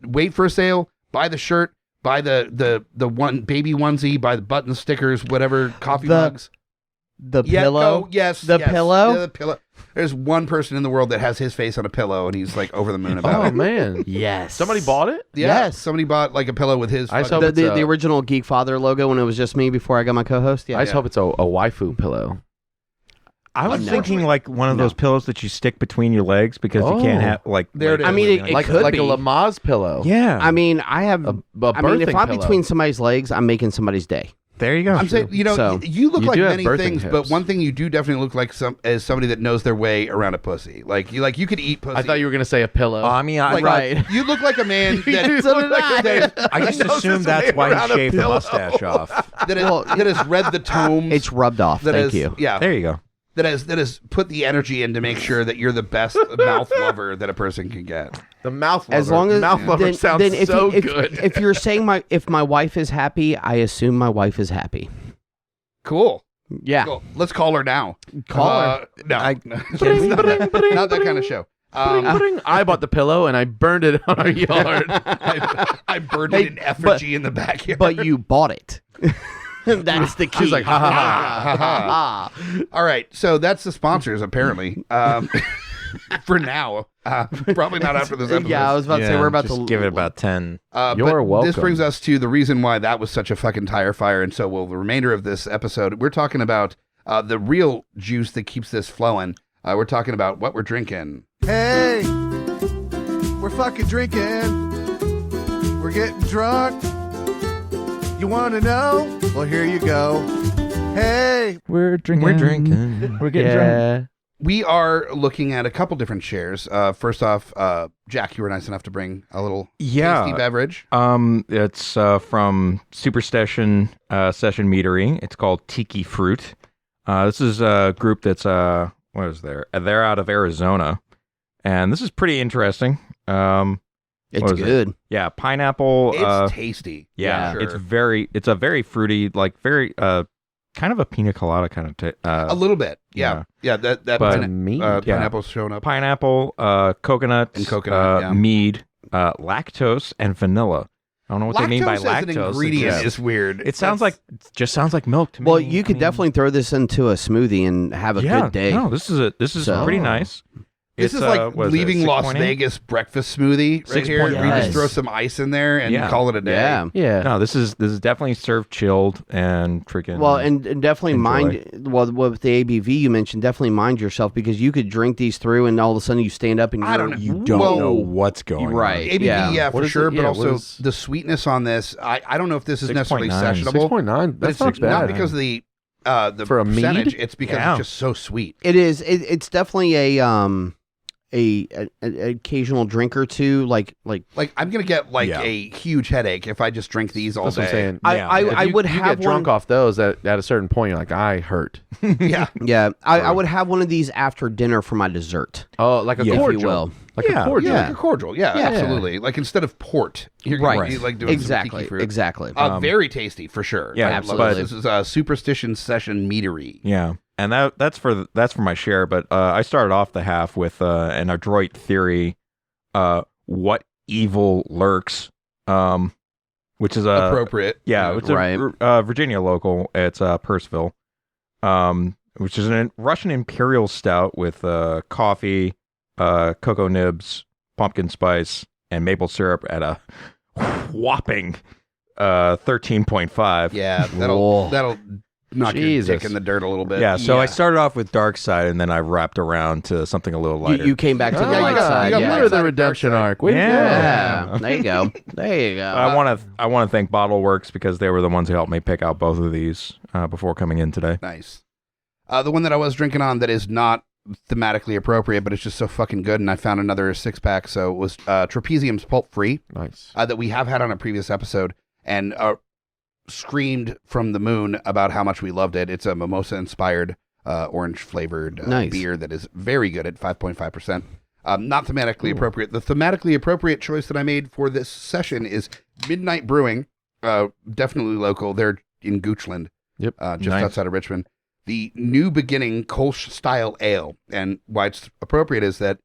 wait for a sale, buy the shirt, buy the one baby onesie, buy the button stickers, whatever, coffee mugs. The pillow? Yes. The pillow? Yeah, the pillow. There's one person in the world that has his face on a pillow, and he's like over the moon about it. Oh, man. Yes. Somebody bought it? Yeah, Yes. somebody bought like a pillow with his. The original Geekfather logo when it was just me before I got my co-host. Yeah. I just hope it's a waifu pillow. I was thinking like one of those pillows that you stick between your legs because you can't have like. There it is. I mean, it could like be a Lamaze pillow. Yeah. I mean, I have. A I mean, if birthing I'm pillow. between somebody's legs, I'm making somebody's day. There you go. I'm saying, you So, you look you like do have many birthing things, hips. but one thing you do definitely look like as somebody that knows their way around a pussy. Like you could eat pussy. I thought you were going to say a pillow. I mean, You look like a man that. So did I. I just assumed that's why he shaved the mustache off. that has read the tomes. It's rubbed off. Thank you. Yeah. There you go. That has put the energy in to make sure that you're the best mouth lover that a person can get. The mouth lover. As long as mouth lover sounds if so if, good. If you're saying if my wife is happy, I assume my wife is happy. Cool. Yeah. Cool. Let's call her now. Call her. No. Not that kind of show. I bought the pillow and I burned it on our yard. I burned it in effigy in the backyard. But you bought it. That's the key. She's like, ha ha ha ha ha. All right, so that's the sponsors apparently. For now, probably not after this episode. Yeah, I was about to say we're about just to give it about 10. You're welcome. This brings us to the reason why that was such a fucking tire fire, and so will the remainder of this episode. We're talking about the real juice that keeps this flowing. We're talking about what we're drinking. Hey, we're fucking drinking. We're getting drunk. You want to know? Well, here you go. Hey, We're drinking. We're getting drunk. We are looking at a couple different shares. First off, Jack, you were nice enough to bring a little tasty beverage. It's from Superstition Session Meadery. It's called Tiki Fruit. This is a group that's what is there? They're out of Arizona, and this is pretty interesting. It's good. Yeah, pineapple. It's tasty. Yeah, sure. it's a very fruity, like very kind of a pina colada kind of a little bit. Yeah. That pineapple's showing up. Pineapple, coconut, and coconut, mead, lactose, and vanilla. I don't know what they mean by Lactose lactose. as an ingredient is weird. It sounds just sounds like milk to me. Well, you could definitely throw this into a smoothie and have a good day. No, this is pretty nice. This is like leaving Las Vegas breakfast smoothie right here. Yes. You just throw some ice in there and call it a day. Yeah. No, this is definitely served chilled and freaking. Well, and definitely mind. Well, with the ABV you mentioned, definitely mind yourself because you could drink these through and all of a sudden you stand up and you don't know what's going on. Right. ABV, What for is sure. it? But Yeah, also what is- the sweetness on this. I don't know if this is necessarily 6.9. sessionable. 6.9. But That's it's not not bad. because of the For a mead? percentage. It's because it's just so sweet. It is. It's definitely a occasional drink or two. Like I'm gonna get a huge headache if I just drink these all That's day. what I'm saying. I would you have get drunk one, off those at a certain point. You're like, I hurt. Yeah. Yeah, I would have one of these after dinner for my dessert. Oh, like a if cordial. you will. Like a cordial. Yeah, like a cordial. Yeah, absolutely. Like instead of port, you're gonna be like doing some tiki fruit. Exactly. Very tasty for sure. Yeah, I love absolutely. This is Superstition Session Meadery. Yeah, and that's for my share. But I started off the half with an adroit theory. What evil lurks? Which is appropriate. Yeah, it's a Virginia local. It's Purcellville, which is a Russian Imperial Stout with coffee, cocoa nibs, pumpkin spice, and maple syrup at a whopping 13.5. Yeah, that'll knock your dick in the dirt a little bit. Yeah, so I started off with dark side, and then I wrapped around to something a little lighter. You came back to the light side. You're the redemption arc. Yeah. There you go. There you go. I want to thank Bottle Works because they were the ones who helped me pick out both of these before coming in today. Nice. The one that I was drinking on that is not thematically appropriate, but it's just so fucking good, and I found another 6-pack, so it was Trapezium's Pulp Free. Nice. That we have had on a previous episode, and screamed from the moon about how much we loved it. It's a mimosa-inspired, orange-flavored beer that is very good at 5.5%. Not thematically appropriate. The thematically appropriate choice that I made for this session is Midnight Brewing, definitely local. They're in Goochland, just outside of Richmond. The New Beginning Kolsch-style ale. And why it's appropriate is that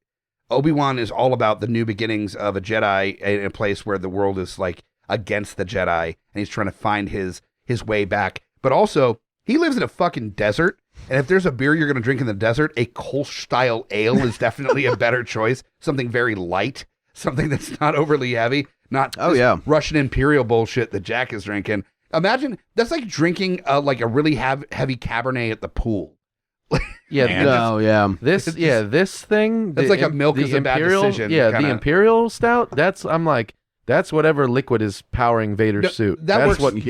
Obi-Wan is all about the new beginnings of a Jedi in a place where the world is like against the Jedi, and he's trying to find his way back. But also, he lives in a fucking desert, and if there's a beer you're going to drink in the desert, a Kolsch-style ale is definitely a better choice. Something very light, something that's not overly heavy, not Russian Imperial bullshit that Jack is drinking. Imagine, that's like drinking like a really heavy Cabernet at the pool. This thing. That's like a milk is a bad decision. Yeah, kinda. the Imperial Stout. That's whatever liquid is powering Vader's suit. That's works.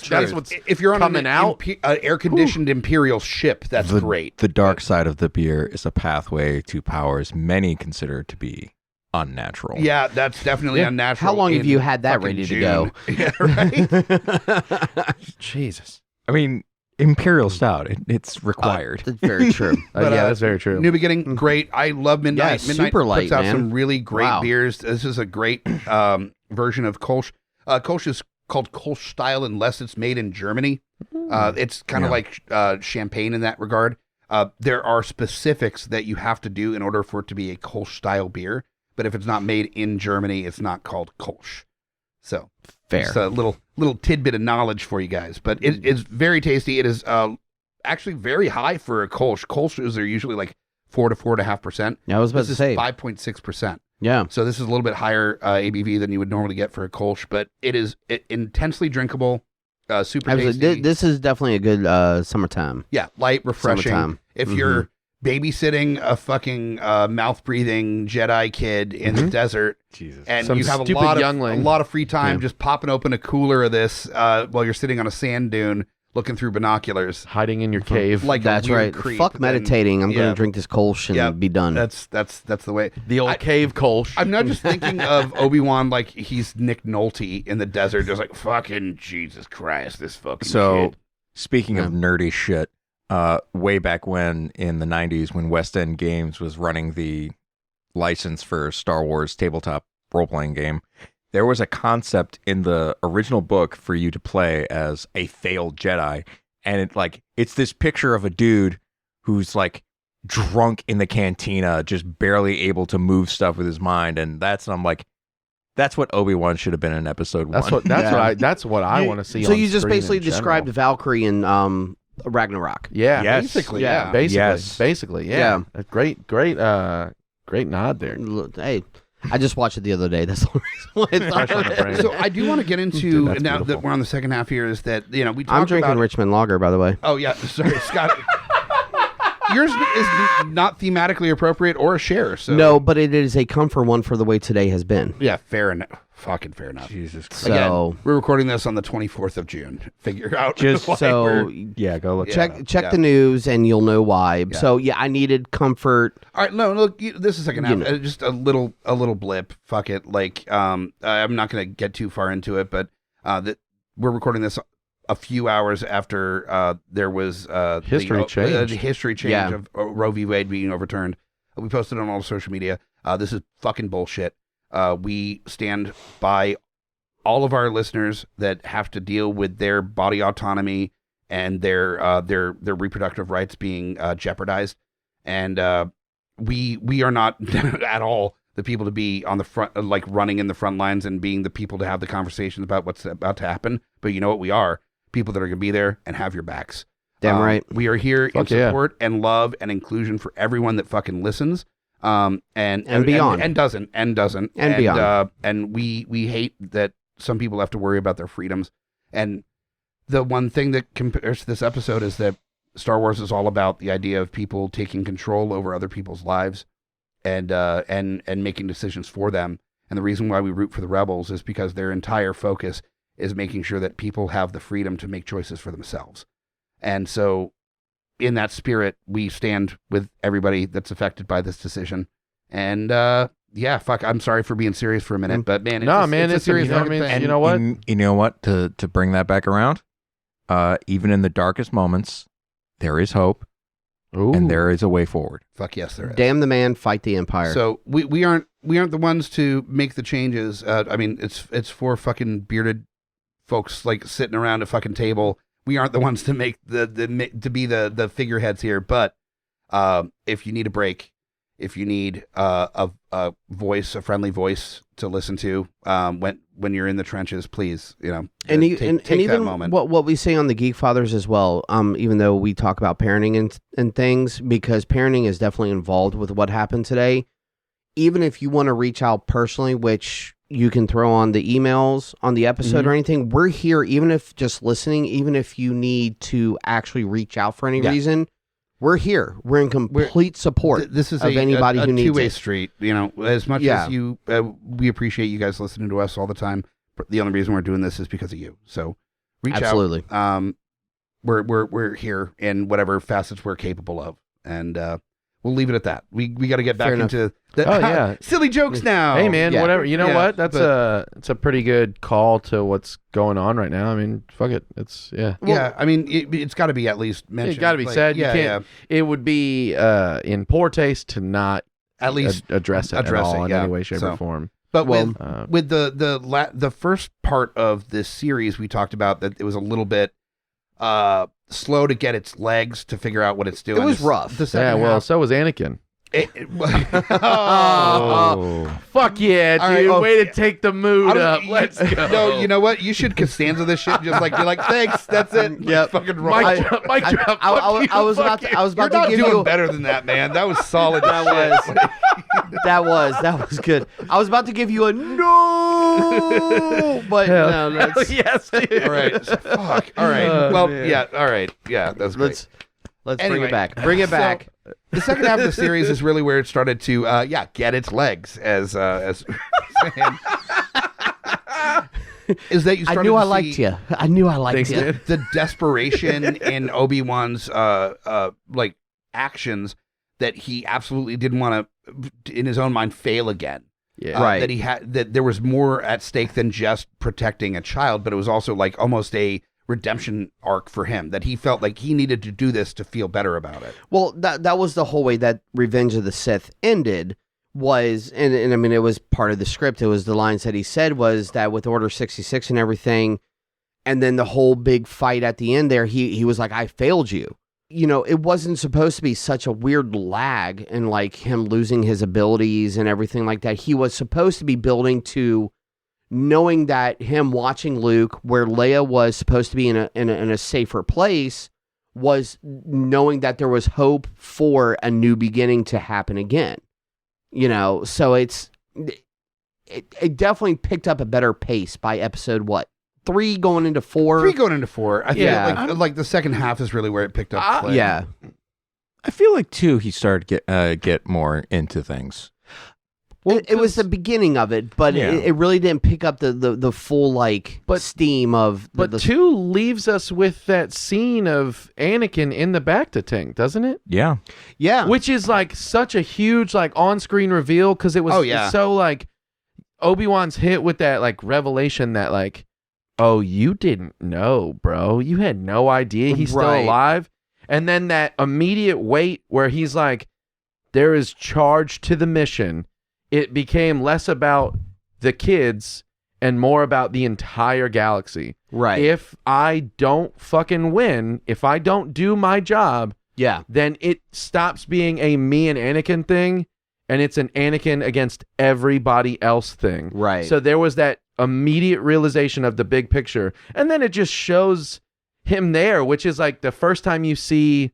That's what's if you're on coming out. Air-conditioned Imperial ship. That's great. The dark side of the beer is a pathway to powers many consider to be unnatural. Yeah, that's definitely unnatural. How long have you had that ready to go? Yeah, right? Jesus. I mean, Imperial Stout, it's required. That's very true. That's very true. New Beginning, great. I love Midnight. Yeah, Midnight super light, puts out man. some really great Wow. beers. This is a great version of Kolsch. Kolsch is called Kolsch style unless it's made in Germany. It's kind of like champagne in that regard. There are specifics that you have to do in order for it to be a Kolsch style beer. But if it's not made in Germany, it's not called Kolsch. So fair. Just a little tidbit of knowledge for you guys, but it is very tasty. It is actually very high for a Kolsch. Kolsch's are usually like 4 to 4.5%. Yeah, I was about to say 5.6%. Yeah. So this is a little bit higher ABV than you would normally get for a Kolsch, but it is intensely drinkable, super tasty. This is definitely a good summertime. Yeah, light, refreshing. Summertime. If you're babysitting a fucking mouth-breathing Jedi kid in the desert, and Some you have a stupid lot youngling. of free time, just popping open a cooler of this while you're sitting on a sand dune looking through binoculars, hiding in your cave. like That's a weird right. creep, Fuck then- meditating. I'm yeah. going to drink this Kolsch and be done. That's the way. The old cave Kolsch. I'm not just thinking of Obi-Wan like he's Nick Nolte in the desert, just like fucking Jesus Christ, this fucking So, kid. speaking of nerdy shit, way back when in the 90s, when West End Games was running the license for Star Wars tabletop role-playing game, there was a concept in the original book for you to play as a failed Jedi. And it's this picture of a dude who's like drunk in the cantina, just barely able to move stuff with his mind. And I'm like, that's what Obi-Wan should have been in episode 1. That's what I want to see. So on you just screen basically in general. described Valkyrie in Ragnarok. Yeah. Yes. Basically, Yeah. Basically. Yeah. A great nod there. Hey, I just watched it the other day. That's the reason why I thought of it. So I do want to get into now that we're on the second half here. Is that we talked I'm drinking about, Richmond Lager, by the way. Oh yeah, sorry, Scott. Yours is not thematically appropriate or a share. So No, but it is a comfort one for the way today has been. yeah, fair enough. Fucking fair enough. Jesus Christ. So Again, we're recording this on the 24th of June. Figure out Just why so we're- Yeah, go look. check the news and you'll know why. Yeah. So yeah, I needed comfort. All right, no, look, this is second half. You know. Just a little blip. Fuck it. Like, I'm not gonna get too far into it, but that we're recording this a few hours after there was History change. the history change Yeah. of Roe v. Wade being overturned. We posted it on all social media. This is fucking bullshit. We stand by all of our listeners that have to deal with their body autonomy and their reproductive rights being jeopardized. And we are not at all the people to be on the front, like running in the front lines and being the people to have the conversations about what's about to happen. But you know what we are? People that are going to be there and have your backs. Damn right. We are here in Fuck yeah. support and love and inclusion for everyone that fucking listens. And beyond. and doesn't And beyond. And we hate that some people have to worry about their freedoms. And the one thing that compares to this episode is that Star Wars is all about the idea of people taking control over other people's lives and making decisions for them. And the reason why we root for the rebels is because their entire focus is making sure that people have the freedom to make choices for themselves. And so in that spirit, we stand with everybody that's affected by this decision. And yeah, fuck, I'm sorry for being serious for a minute, but man, it's a serious you know what I fucking mean? thing. You know what? You know what? To bring that back around, even in the darkest moments, there is hope, and there is a way forward. Fuck yes, there is. Damn the man, fight the empire. So we aren't the ones to make the changes. I mean, it's for fucking bearded folks like sitting around a fucking table. We aren't the ones to make to be the figureheads here. But if you need a break, if you need a voice, a friendly voice to listen to when you're in the trenches, please, take and that even moment. what we say on the Geekfathers as well, even though we talk about parenting and things, because parenting is definitely involved with what happened today. Even if you want to reach out personally, which you can throw on the emails on the episode or anything, we're here. Even if just listening, even if you need to actually reach out for any reason, we're here. We're in complete support. This is of anybody a who needs two-way it. street. As much as you, we appreciate you guys listening to us all the time. The only reason we're doing this is because of you. So reach Absolutely. out. We're here in whatever facets we're capable of, and we'll leave it at that. We got to get back into the silly jokes now. Hey man, whatever. You know what? That's but- it's a pretty good call to what's going on right now. I mean, fuck it. It's Yeah, I mean, it's got to be at least mentioned. It got to be said. Yeah, You can't. It would be in poor taste to not at least address it at all in any way, shape, So- or form. But with the first part of this series, we talked about that it was a little bit slow to get its legs to figure out what it's doing. It was rough. The second half, so was Anakin. Fuck yeah, dude. All right, Way to take the mood up. Let's go. No, you know what? You should Costanza this shit. Just like you're like, thanks. That's it. Yep. Fucking wrong. Mic drop. I was about You're to not give doing you better than that, man. That was solid. that was good. I was about to give you a no, but no, that's yes. Dude. All right. Fuck. All right. Well, yeah. All right. Yeah, that's great. Let's Anyway, bring it back. Bring it so, back. The second half of the series is really where it started to, get its legs is that you started I knew to I see liked you. I knew I liked you. the desperation in Obi-Wan's like actions that he absolutely didn't want to, in his own mind, fail again. Yeah. Right. That there was more at stake than just protecting a child, but it was also like almost a redemption arc for him, that he felt like he needed to do this to feel better about it. Well, that was the whole way that Revenge of the Sith ended, was, and I mean, it was part of the script. It was the lines that he said was that with Order 66 and everything, and then the whole big fight at the end there, he was like, I failed you. You know, it wasn't supposed to be such a weird lag and like him losing his abilities and everything like that. He was supposed to be building to knowing that him watching Luke, where Leia was supposed to be in a safer place, was knowing that there was hope for a new beginning to happen again. You know, so it definitely picked up a better pace by episode 3 going into 4. 3 going into 4. I think like the second half is really where it picked up. Play. Yeah. I feel like 2 he started get more into things. Well, it was the beginning of it, but Yeah. it really didn't pick up the full steam of. But 2 leaves us with that scene of Anakin in the Bacta tank, doesn't it? Yeah. Yeah. Which is like such a huge like on-screen reveal, because it was so like Obi-Wan's hit with that like revelation that like, oh, you didn't know, bro. You had no idea he's still alive. And then that immediate wait where he's like, there is charge to the mission. It became less about the kids and more about the entire galaxy. Right. If I don't fucking win, if I don't do my job, then it stops being a me and Anakin thing, and it's an Anakin against everybody else thing. Right. So there was that immediate realization of the big picture, and then it just shows him there, which is like the first time you see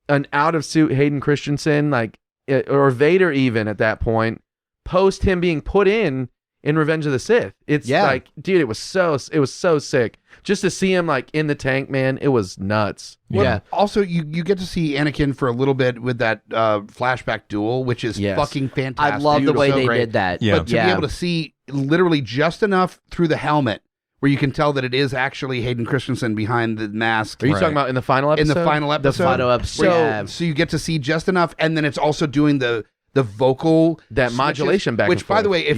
an out-of-suit Hayden Christensen, like, or Vader even at that point, post him being put in Revenge of the Sith. It's like, dude, it was so sick just to see him like in the tank, man. It was nuts. Well, also you get to see Anakin for a little bit with that flashback duel, which is fucking fantastic. I love the way they did that. But to be able to see literally just enough through the helmet where you can tell that it is actually Hayden Christensen behind the mask. Are you talking about in the final episode? In the final episode. The final episode. So you get to see just enough, and then it's also doing the vocal that modulation back, which and by the forth. way, if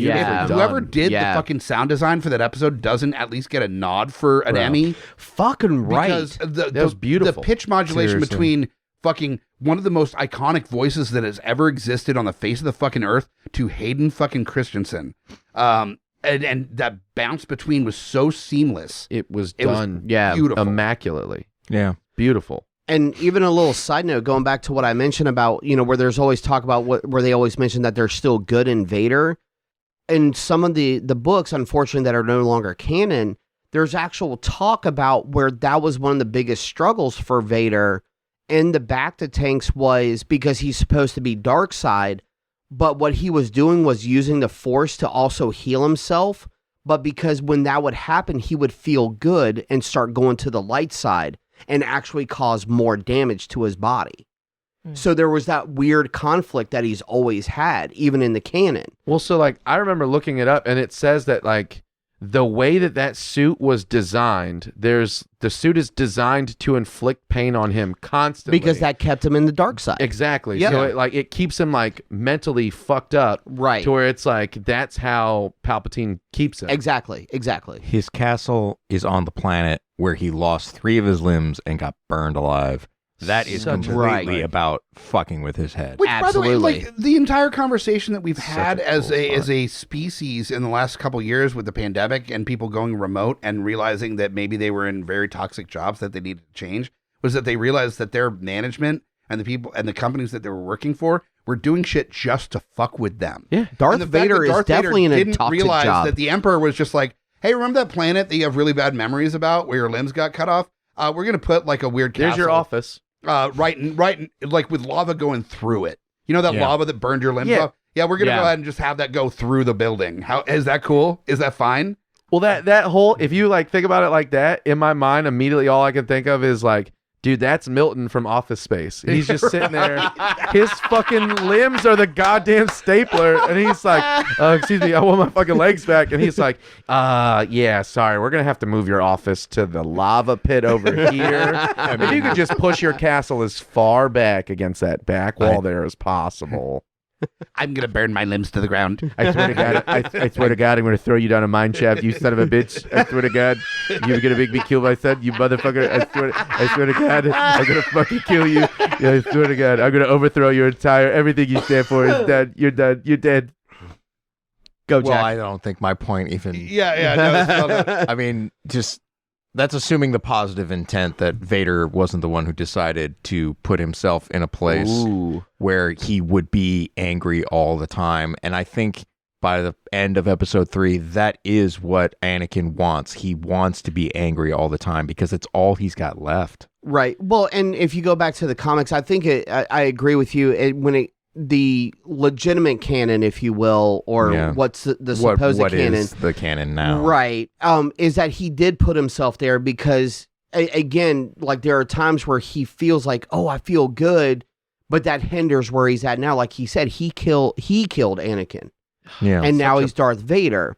whoever did the fucking sound design for that episode doesn't at least get a nod for an Emmy, fucking right, because that was beautiful. The pitch modulation Seriously. between fucking one of the most iconic voices that has ever existed on the face of the fucking earth to Hayden fucking Christensen, and that bounce between was so seamless. It was done, beautiful, immaculately, beautiful. And even a little side note, going back to what I mentioned about, you know, where there's always talk about where they always mention that they're still good in Vader. In some of the books, unfortunately, that are no longer canon, there's actual talk about where that was one of the biggest struggles for Vader in the Bacta tanks, was because he's supposed to be dark side, but what he was doing was using the Force to also heal himself. But because when that would happen, he would feel good and start going to the light side and actually cause more damage to his body. So there was that weird conflict that he's always had, even in the canon. Well, so like I remember looking it up, and it says that like the way that suit was designed, the suit is designed to inflict pain on him constantly, Because that kept him in the dark side. Exactly. Yep. So it keeps him like mentally fucked up, right? To where it's like that's how Palpatine keeps him. Exactly. His castle is on the planet where he lost 3 of his limbs and got burned alive. That is completely about fucking with his head. Which, by the way, like the entire conversation that we've had as a species in the last couple years with the pandemic and people going remote and realizing that maybe they were in very toxic jobs that they needed to change, was that they realized that their management and the people and the companies that they were working for were doing shit just to fuck with them. Yeah. Darth Vader is definitely in a didn't toxic realize job. that the Emperor was just like, hey, remember that planet that you have really bad memories about where your limbs got cut off? We're going to put like a weird castle. There's your office. Right, like with lava going through it. You know that lava that burned your limbs off? Yeah, we're going to go ahead and just have that go through the building. How is that cool? Is that fine? Well, that whole, if you like think about it like that, in my mind, immediately all I can think of is like, dude, that's Milton from Office Space. He's just sitting there. His fucking limbs are the goddamn stapler. And he's like, excuse me, I want my fucking legs back. And he's like, yeah, sorry. We're going to have to move your office to the lava pit over here. If you could just push your castle as far back against that back wall there as possible. I'm going to burn my limbs to the ground. I swear to God, I swear to God, I'm going to throw you down a mine shaft, you son of a bitch. I swear to God, you're going to make me kill my son, you motherfucker. I swear to God, I'm going to fucking kill you. Yeah, I swear to God, I'm going to overthrow your everything you stand for is dead. You're done. You're dead. Go, Jack. Well, I don't think my point even... No, I mean, just... That's assuming the positive intent that Vader wasn't the one who decided to put himself in a place where he would be angry all the time. And I think by the end of episode 3, that is what Anakin wants. He wants to be angry all the time because it's all he's got left. Right. Well, and if you go back to the comics, I think I agree with you. The legitimate canon, if you will, or what's the supposed what canon. Is the canon now? Right. Is that he did put himself there because, again, like there are times where he feels like, oh, I feel good, but that hinders where he's at now. Like he said, he killed Anakin. Yeah. And now he's Darth Vader.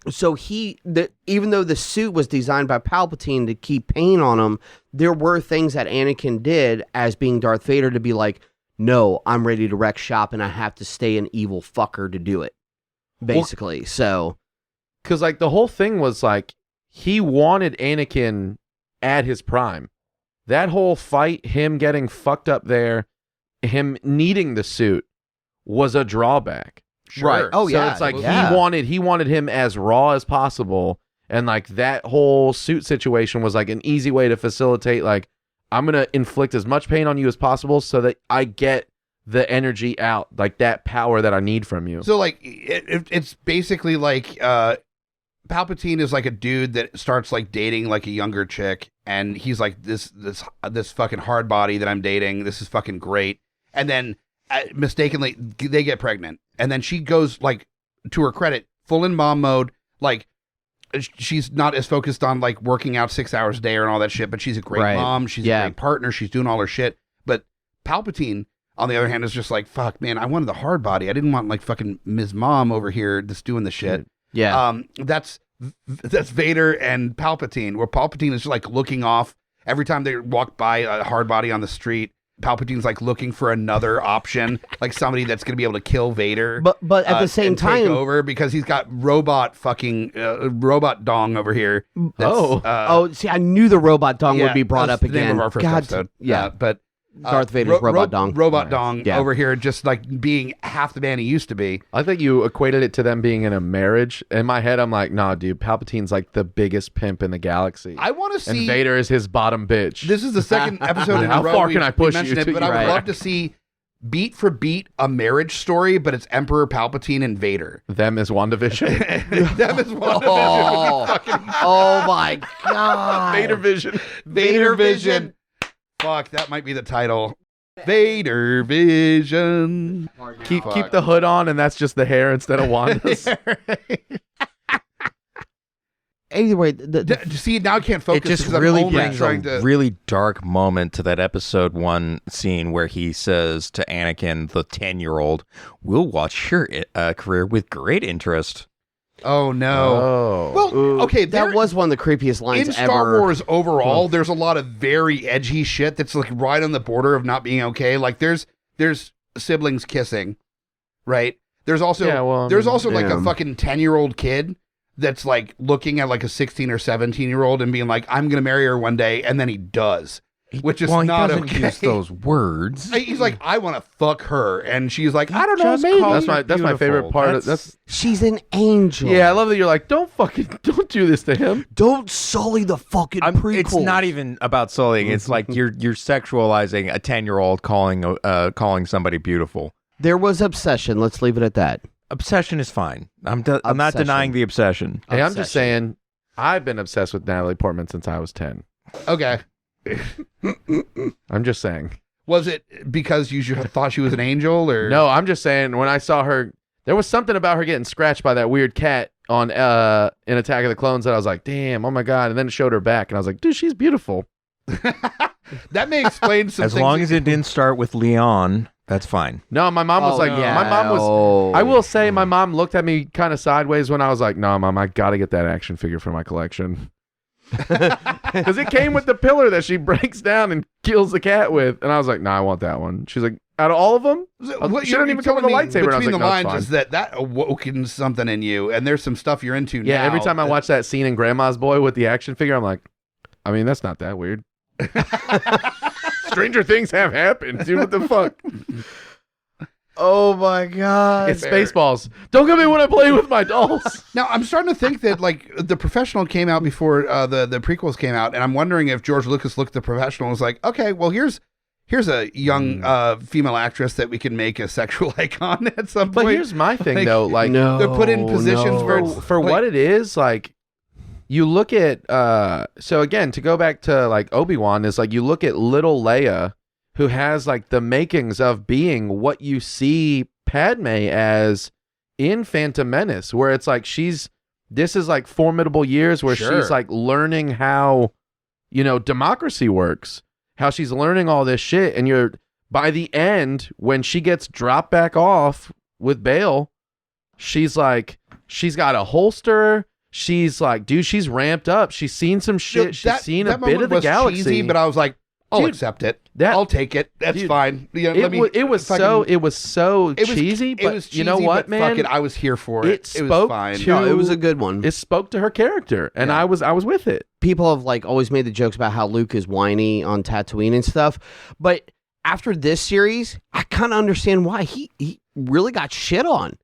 So even though the suit was designed by Palpatine to keep pain on him, there were things that Anakin did as being Darth Vader to be like, no, I'm ready to wreck shop and I have to stay an evil fucker to do it. Basically. Because like the whole thing was like, he wanted Anakin at his prime. That whole fight, him getting fucked up there, him needing the suit was a drawback. Sure. Right. Oh, so yeah. it's like he wanted him as raw as possible. And like that whole suit situation was like an easy way to facilitate like, I'm going to inflict as much pain on you as possible so that I get the energy out, like that power that I need from you. So, like, it's basically like Palpatine is like a dude that starts like dating like a younger chick, and he's like this fucking hard body that I'm dating. This is fucking great. And then mistakenly they get pregnant, and then she goes like, to her credit, full in mom mode, like. She's not as focused on like working out 6 hours a day and all that shit, but she's a great mom. She's a great partner. She's doing all her shit. But Palpatine, on the other hand, is just like, fuck, man, I wanted the hard body. I didn't want like fucking Ms. Mom over here just doing the shit. Yeah. That's Vader and Palpatine, where Palpatine is just like looking off every time they walk by a hard body on the street. Palpatine's like looking for another option, like somebody that's going to be able to kill Vader. But at the same time, take over because he's got robot dong over here. See, I knew the robot dong would be brought up the name again. of our first episode. But Darth Vader's robot dong. Robot dong over here, just like being half the man he used to be. I think you equated it to them being in a marriage. In my head, I'm like, nah, dude, Palpatine's like the biggest pimp in the galaxy. I want to see. And Vader is his bottom bitch. This is the second episode in a row. How far can I push you? But I would love to see beat for beat a marriage story, but it's Emperor Palpatine and Vader. Them is WandaVision. Them is WandaVision. Oh my god. Vader Vision. Vader Vision. Fuck, that might be the title. Vader Vision. Keep the hood on, and that's just the hair instead of Wanda's. Anyway, see, now I can't focus. It just really brings a really dark moment to that episode 1 scene where he says to Anakin, the 10-year-old, "We'll watch your career with great interest." Oh no! Well, okay, that was one of the creepiest lines in ever. Star Wars overall. There's a lot of very edgy shit that's like right on the border of not being okay. Like there's siblings kissing, right? There's also like a fucking 10-year-old kid that's like looking at like a 16 or 17-year-old and being like, I'm gonna marry her one day, and then he does. Which is not okay. He doesn't use those words. He's like, I want to fuck her, and she's like, I don't know, maybe. That's my favorite part. She's an angel. Yeah, I love that you're like, don't do this to him. Don't sully the fucking prequel. It's not even about sullying. It's like you're sexualizing a 10-year-old calling somebody beautiful. There was obsession. Let's leave it at that. Obsession is fine. I'm not denying the obsession. Hey, I'm just saying, I've been obsessed with Natalie Portman since I was 10. Okay. I'm just saying. Was it because you thought she was an angel, or no? I'm just saying when I saw her, there was something about her getting scratched by that weird cat on in Attack of the Clones that I was like, damn, oh my god! And then it showed her back, and I was like, dude, she's beautiful. That may explain some. As long as it didn't start with Leon, that's fine. No, my mom was my mom was. I will say, my mom looked at me kind of sideways when I was like, "No, mom, I got to get that action figure for my collection." Because it came with the pillar that she breaks down and kills the cat with, and I was like, "No, I want that one." She's like, "Out of all of them, she don't even come with a lightsaber." Between the like, lines is that awoken something in you, and there's some stuff you're into now. Yeah, every time I watch that scene in Grandma's Boy with the action figure, I'm like, I mean, that's not that weird. Stranger things have happened, dude. What the fuck? Oh my god! It's Spaceballs. Don't get me when I play with my dolls. Now I'm starting to think that like The Professional came out before the prequels came out, and I'm wondering if George Lucas looked at The Professional and was like, okay, well here's a young female actress that we can make a sexual icon at some point. But here's my thing though, like they're put in positions where for what it is, like you look at so again, to go back to like Obi-Wan, is like you look at little Leia, who has like the makings of being what you see Padme as in Phantom Menace, where it's like this is like formidable years where she's like learning how, democracy works, how she's learning all this shit. And by the end, when she gets dropped back off with Bail, she's got a holster. She's like, dude, she's ramped up. She's seen some shit. She's seen a bit of the galaxy. Cheesy, but I was like, I'll accept it. I'll take it. That's fine. It was so cheesy, but you know what, man? Fuck it, I was here for it. It was fine. It was a good one. It spoke to her character, and I was with it. People have like always made the jokes about how Luke is whiny on Tatooine and stuff, but after this series, I kind of understand why he really got shit on.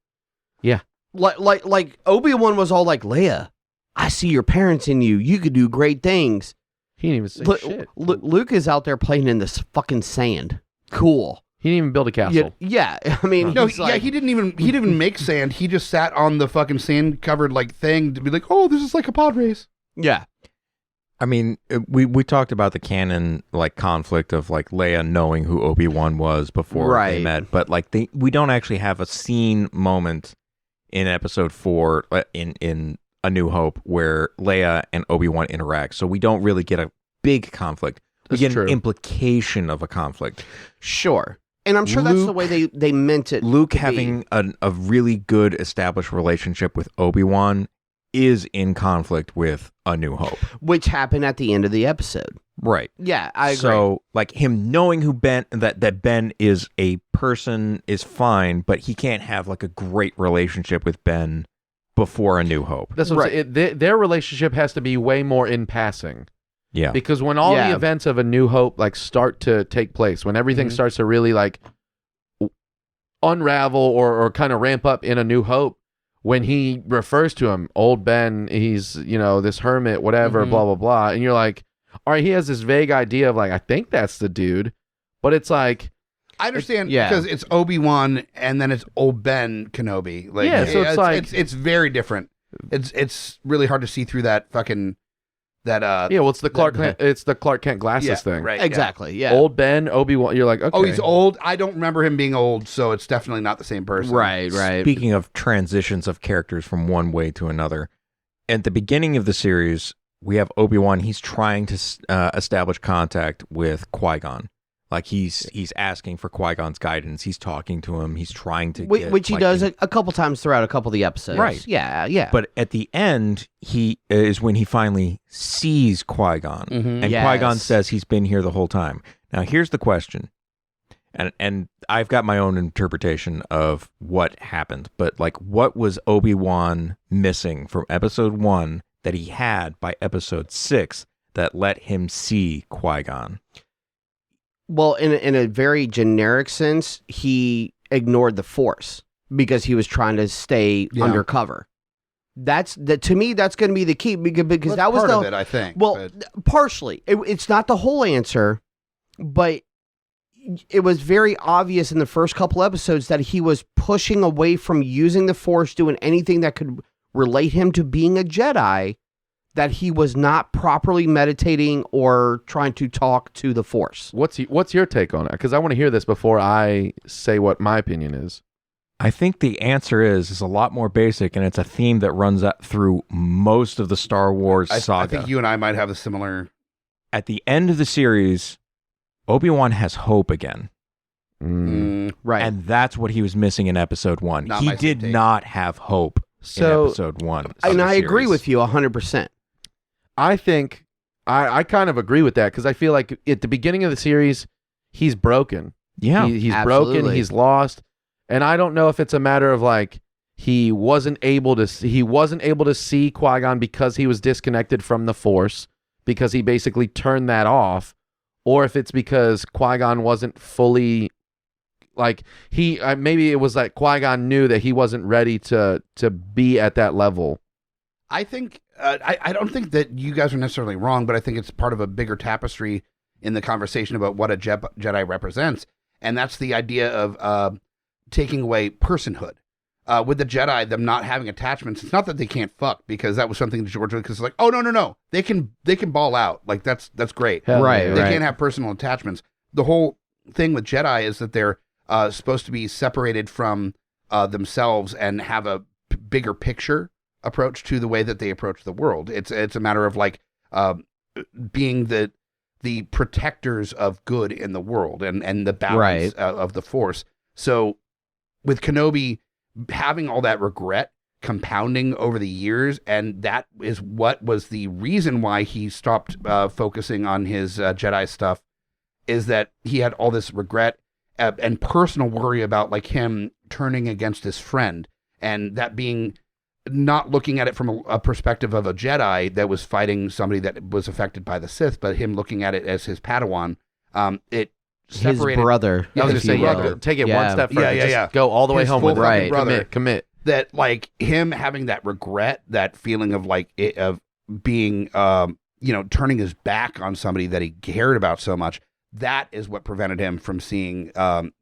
Yeah, like Obi-Wan was all like, Leia, I see your parents in you. You could do great things. He didn't even say shit. Luke is out there playing in this fucking sand. Cool. He didn't even build a castle. Yeah. I mean, he didn't even make sand. He just sat on the fucking sand covered like thing to be like, oh, this is like a pod race. Yeah. I mean, we talked about the canon like conflict of like Leia knowing who Obi-Wan was before they met, but like we don't actually have a scene moment in episode 4 in A New Hope where Leia and Obi-Wan interact, so we don't really get a big conflict. We get an implication of a conflict. Sure. And I'm sure that's the way they meant it. Luke having a really good established relationship with Obi-Wan is in conflict with A New Hope. Which happened at the end of the episode. Right. Yeah, I agree. So, like, him knowing who that Ben is a person is fine, but he can't have, like, a great relationship with Ben before A New Hope. That's what I'm saying. Their relationship has to be way more in passing. Yeah. Because when all the events of A New Hope, like, start to take place, when everything starts to really, like, unravel or kind of ramp up in A New Hope, when he refers to him, old Ben, he's, this hermit, whatever, blah, blah, blah. And you're like, all right, he has this vague idea of like, I think that's the dude. But it's like, I understand because it's Obi-Wan and then it's old Ben Kenobi. Like, so it's like, it's very different. It's really hard to see through that fucking, well, it's the Clark Kent glasses thing. Right. Exactly. Yeah. Old Ben, Obi-Wan, you're like, okay. Oh, he's old. I don't remember him being old, so it's definitely not the same person. Right. Speaking of transitions of characters from one way to another, at the beginning of the series, we have Obi-Wan. He's trying to establish contact with Qui-Gon. Like he's asking for Qui-Gon's guidance. He's talking to him. He's trying to which he does a couple times throughout a couple of the episodes. Right. Yeah. But at the end, he is when he finally sees Qui-Gon. And Qui-Gon says he's been here the whole time. Now, here's the question. And I've got my own interpretation of what happened. But like, what was Obi-Wan missing from episode 1 that he had by episode 6 that let him see Qui-Gon? Well, in a very generic sense, he ignored the Force because he was trying to stay undercover. To me, that's going to be the key because that was part of it, I think. Well, partially, it's not the whole answer, but it was very obvious in the first couple episodes that he was pushing away from using the Force, doing anything that could relate him to being a Jedi, that he was not properly meditating or trying to talk to the Force. What's your take on it? Because I want to hear this before I say what my opinion is. I think the answer is a lot more basic, and it's a theme that runs through most of the Star Wars saga. I think you and I might have a similar... At the end of the series, Obi-Wan has hope again. Right. And that's what he was missing in episode 1. Not He did not have hope in episode 1. And I agree with you 100%. I think I kind of agree with that because I feel like at the beginning of the series, he's broken. Yeah, he's broken. He's lost, and I don't know if it's a matter of like he wasn't able to see Qui-Gon because he was disconnected from the Force because he basically turned that off, or if it's because Qui-Gon wasn't fully like maybe it was like Qui-Gon knew that he wasn't ready to be at that level. I think I don't think that you guys are necessarily wrong, but I think it's part of a bigger tapestry in the conversation about what a Jedi represents, and that's the idea of taking away personhood. With the Jedi, them not having attachments, it's not that they can't fuck, because that was something that George Lucas was like, oh no, they can ball out, like that's great, right? They can't have personal attachments. The whole thing with Jedi is that they're supposed to be separated from themselves and have a bigger picture approach to the way that they approach the world. It's a matter of like being the protectors of good in the world and the balance of the Force. So with Kenobi having all that regret compounding over the years, and that is what was the reason why he stopped focusing on his Jedi stuff, is that he had all this regret and personal worry about like him turning against his friend, and that being not looking at it from a perspective of a Jedi that was fighting somebody that was affected by the Sith, but him looking at it as his Padawan. It separated his brother. I was going to say, take it one step further. Just go all the way home with right. Brother. Commit. That like him having that regret, that feeling of like of being, turning his back on somebody that he cared about so much. That is what prevented him from seeing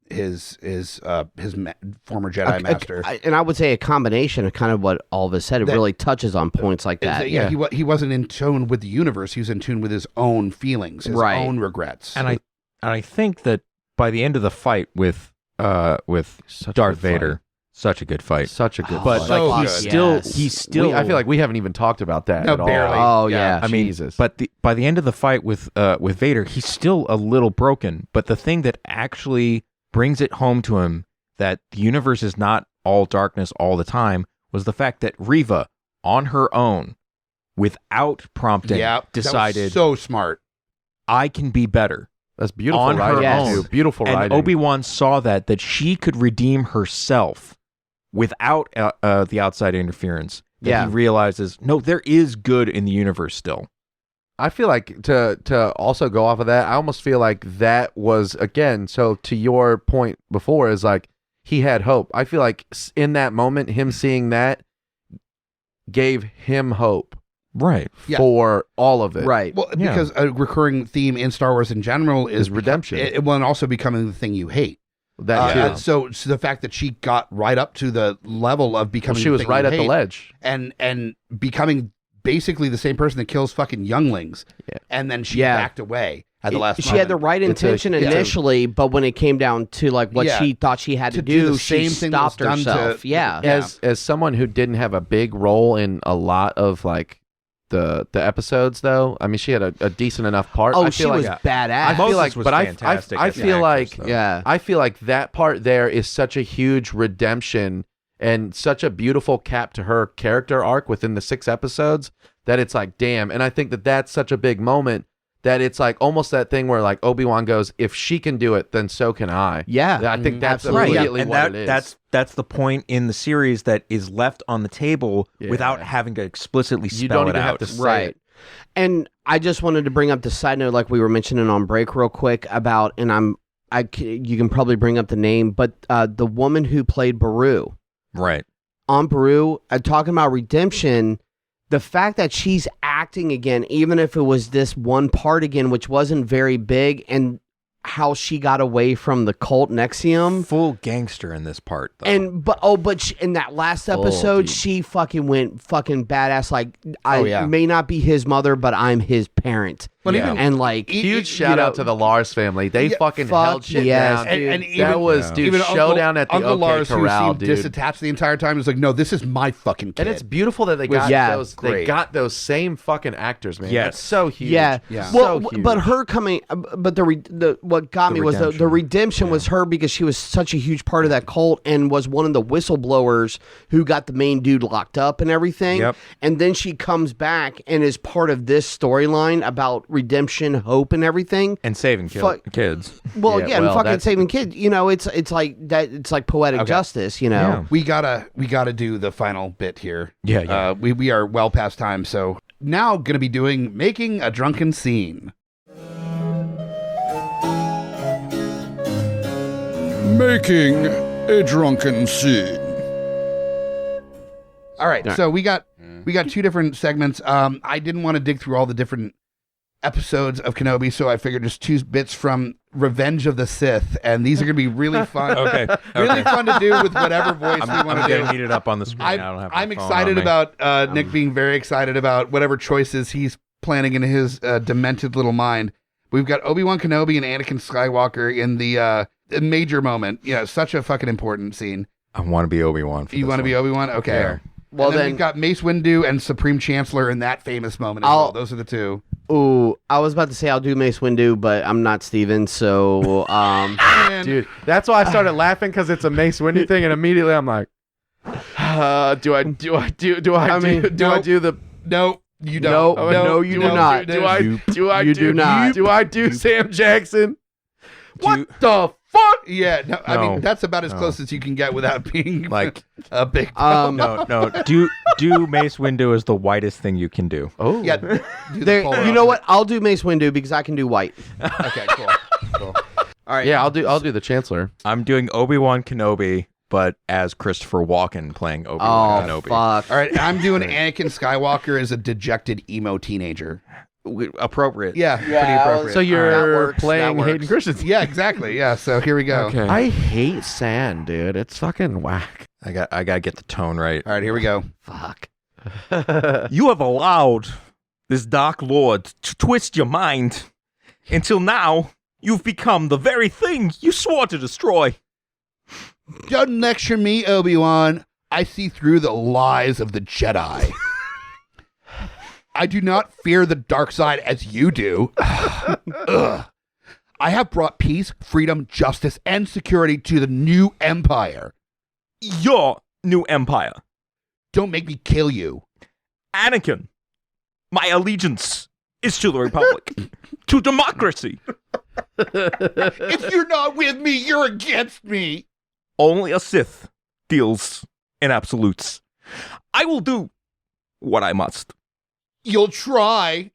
his former Jedi master. And I would say a combination of kind of what Alvis said. It really touches on points like that. He wasn't in tune with the universe. He was in tune with his own feelings, his own regrets. And I think that by the end of the fight with Darth Vader, such a good fight. Such a good but fight. Like he's still I feel like we haven't even talked about that at barely. all. Oh yeah. I mean, Jesus. But by the end of the fight with Vader, he's still a little broken. But the thing that actually brings it home to him that the universe is not all darkness all the time was the fact that Reva, on her own, without prompting, decided, that was so smart. I can be better. That's beautiful on writing. her own. Beautiful and writing. Obi-Wan saw that she could redeem herself without the outside interference. He realizes, no, there is good in the universe still. I feel like to also go off of that, I almost feel like that was, again, so to your point before, is like he had hope. I feel like in that moment, him seeing that gave him hope. Right. For all of it. Right. Well, because a recurring theme in Star Wars in general is redemption. And also becoming the thing you hate. That so the fact that she got right up to the level of becoming she was right at the ledge. And becoming basically the same person that kills fucking younglings. Yeah. And then she backed away at the last moment. She had the right intention initially, but when it came down to like what she thought she had to do, she stopped herself. As someone who didn't have a big role in a lot of like the episodes, though, I mean, she had a decent enough part. Oh, she was badass. I feel like, was but fantastic I feel like, I feel like that part there is such a huge redemption and such a beautiful cap to her character arc within the 6 episodes that it's like, damn. And I think that that's such a big moment that it's like almost that thing where like Obi-Wan goes, if she can do it, then so can I. Yeah. I think that's absolutely. immediately what it is. That's the point in the series that is left on the table without having to explicitly spell you don't it even out. have to say it. And I just wanted to bring up the side note, like we were mentioning on break real quick about, and you can probably bring up the name, but the woman who played Beru. Right. On Beru, talking about redemption, the fact that she's acting again, even if it was this one part again, which wasn't very big, and how she got away from the cult Nexium. Full gangster in this part, though. And in that last episode, she fucking went fucking badass. Like, I may not be his mother, but I'm his parent. But and like, huge shout out to the Lars family. They fucking held shit down. And even, that was dude showdown at the Uncle Lars, Corral, who seemed dude. disattached the entire time, was like, "No, this is my fucking kid." And it's beautiful that they got those. They got those same fucking actors, man. Yes. That's so huge. Yeah. So Well, huge. but her coming, but what got me was the redemption was her, because she was such a huge part of that cult and was one of the whistleblowers who got the main dude locked up and everything. Yep. And then she comes back and is part of this storyline about redemption, hope, and everything. And saving kids. Well, and fucking saving kids. You know, it's like that. It's like poetic justice. You know, we gotta do the final bit here. Yeah. We are well past time, so now gonna be doing making a drunken scene. Making a drunken scene. All right, so we got 2 different segments. I didn't want to dig through all the different episodes of Kenobi, so I figured just 2 bits from Revenge of the Sith, and these are going to be really fun. Really fun to do with whatever voice we want to do. I'm getting heated up on the screen. I'm excited about Nick being very excited about whatever choices he's planning in his demented little mind. We've got Obi-Wan Kenobi and Anakin Skywalker in the major moment. Yeah, such a fucking important scene. I want to be Obi-Wan. You want to be Obi-Wan? Okay. Yeah. Well, then we've got Mace Windu and Supreme Chancellor in that famous moment as well. Those are the 2. Ooh, I was about to say I'll do Mace Windu, but I'm not Steven, so dude, that's why I started laughing, because it's a Mace Windu thing, and immediately I'm like, do I do the no, you don't. No, you do not. Do I do Sam Jackson? What the fuck? Yeah, no, I mean that's about as close as you can get without being like a big. No. Do Mace Windu as the whitest thing you can do. Oh, yeah. You know what? I'll do Mace Windu because I can do white. Okay, cool. All right. Yeah, I'll do the Chancellor. I'm doing Obi-Wan Kenobi, but as Christopher Walken playing Obi-Wan Kenobi. Fuck. All right, I'm doing Anakin Skywalker as a dejected emo teenager. Appropriate. Yeah, pretty appropriate. So you're works, playing that works. Hayden Christensen. Yeah, exactly. Yeah, so here we go. Okay. I hate sand, dude. It's fucking whack. I gotta get the tone right. All right, here we go. Fuck. You have allowed this Dark Lord to twist your mind. Until now, you've become the very thing you swore to destroy. Don't lecture me, Obi-Wan. I see through the lies of the Jedi. I do not fear the dark side as you do. Ugh. I have brought peace, freedom, justice, and security to the new empire. Your new empire. Don't make me kill you. Anakin, my allegiance is to the Republic, to democracy. If you're not with me, you're against me. Only a Sith deals in absolutes. I will do what I must. You'll try.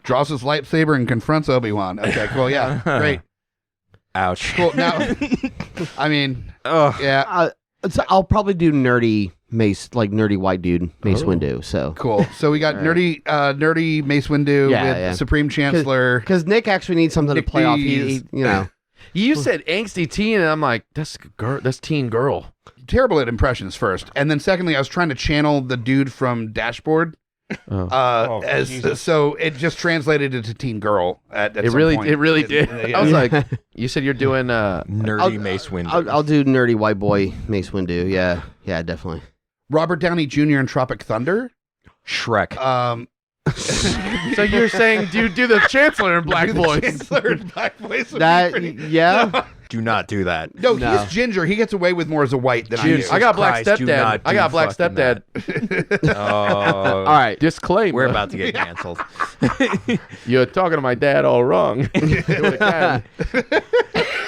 Draws his lightsaber and confronts Obi-Wan. Okay, cool. Yeah, great. Ouch. Cool. Now, I mean, yeah. So I'll probably do nerdy Mace, like nerdy white dude Mace Windu. So cool. So we got nerdy Mace Windu with Supreme Chancellor. Because Nick actually needs something to play off. He, you know, you said angsty teen, and I'm like, that's teen girl. Terrible at impressions first, and then secondly, I was trying to channel the dude from Dashboard. So it just translated into teen girl. At it some really point. Did. I was like, you said you're doing nerdy Mace Windu. I'll do nerdy white boy Mace Windu. Yeah, definitely. Robert Downey Jr. in Tropic Thunder. Shrek. So you're saying do the Chancellor in Black Boys? Chancellor in Black Boys. Yeah. Do not do that. No, he's ginger. He gets away with more as a white than I do. I got Black Stepdad. I got Black Stepdad. All right, disclaimer. We're about to get canceled. You're talking to my dad all wrong. I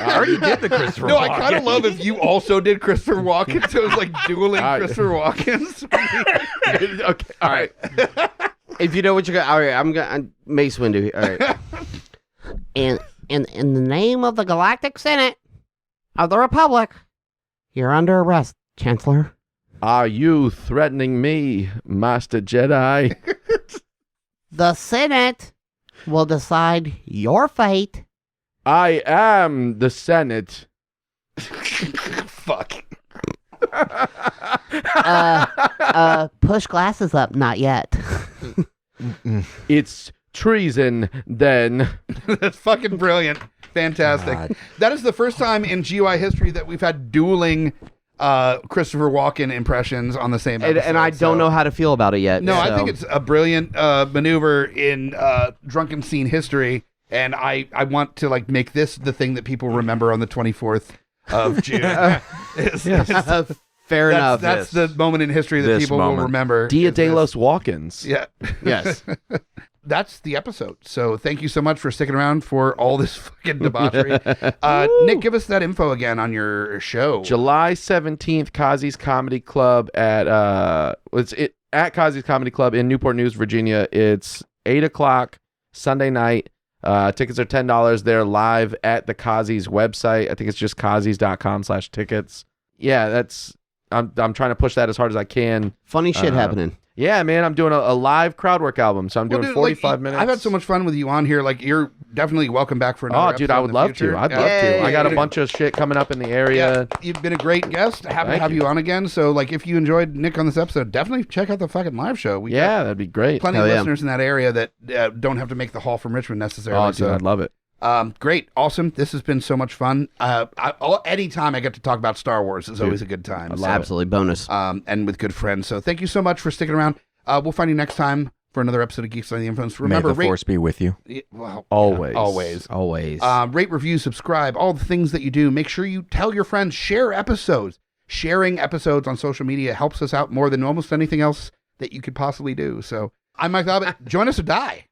already did the Christopher Walken. No, I kind of love if you also did Christopher Walken, so it was like dueling Christopher Walkens. Okay, all right. If you know what you're going to... All right, I'm going to... Mace Windu. All right. In the name of the Galactic Senate of the Republic, you're under arrest, Chancellor. Are you threatening me, Master Jedi? The Senate will decide your fate I am the Senate. Fuck. Push glasses up, not yet. It's treason, then. That's fucking brilliant. Fantastic. God. That is the first time in GUI history that we've had dueling Christopher Walken impressions on the same episode. And I don't know how to feel about it yet. No, so. I think it's a brilliant maneuver in drunken scene history, and I want to like make this the thing that people remember on the 24th of June. Fair enough. That's the moment in history that people will remember. Dia de los Walkins. Yeah. Yes. That's the episode. So thank you so much for sticking around for all this fucking debauchery. Nick, give us that info again on your show. July 17th, Kazi's Comedy Club at Kazi's Comedy Club in Newport News, Virginia. It's 8:00 Sunday night. Tickets are $10. They're live at the Kazi's website. I think it's just kazis.com/tickets. Yeah, I'm trying to push that as hard as I can. Funny shit happening. Yeah, man, I'm doing a live crowd work album, so I'm doing 45 minutes. I've had so much fun with you on here. Like, you're definitely welcome back for another dude, episode I would in the love future. to. I'd love to. I got a bunch of shit coming up in the area. Yeah, you've been a great guest. Happy to have you on again. So, like, if you enjoyed Nick on this episode, definitely check out the fucking live show. We got that'd be great. plenty of listeners in that area that don't have to make the haul from Richmond necessarily. Oh, dude, I'd love it. Great. Awesome. This has been so much fun. Anytime I get to talk about Star Wars is always a good time. Absolutely bonus. And with good friends. So thank you so much for sticking around. We'll find you next time for another episode of Geeks Under the Influence. Remember, May the force be with you. Well, always. Always. Rate, review, subscribe, all the things that you do. Make sure you tell your friends, share episodes. Sharing episodes on social media helps us out more than almost anything else that you could possibly do. So I'm Mike Hobbit. Join us or die.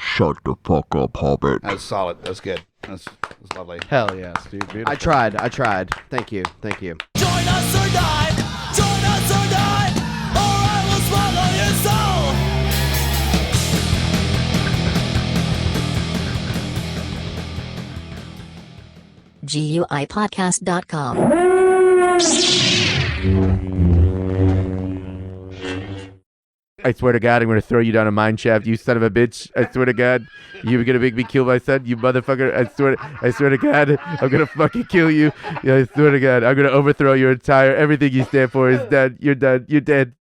Shut the fuck up, Hobbit. That was solid. That was good. That was lovely. Hell yes, dude. Beautiful. I tried. Thank you. Join us or die. Join us or die. Or I will swallow your soul. GUIPodcast.com. I swear to God, I'm going to throw you down a mine shaft, you son of a bitch. I swear to God, you're going to make me kill my son, you motherfucker. I swear to God, I'm going to fucking kill you. Yeah, I swear to God, I'm going to overthrow your everything you stand for is dead. You're dead. You're dead.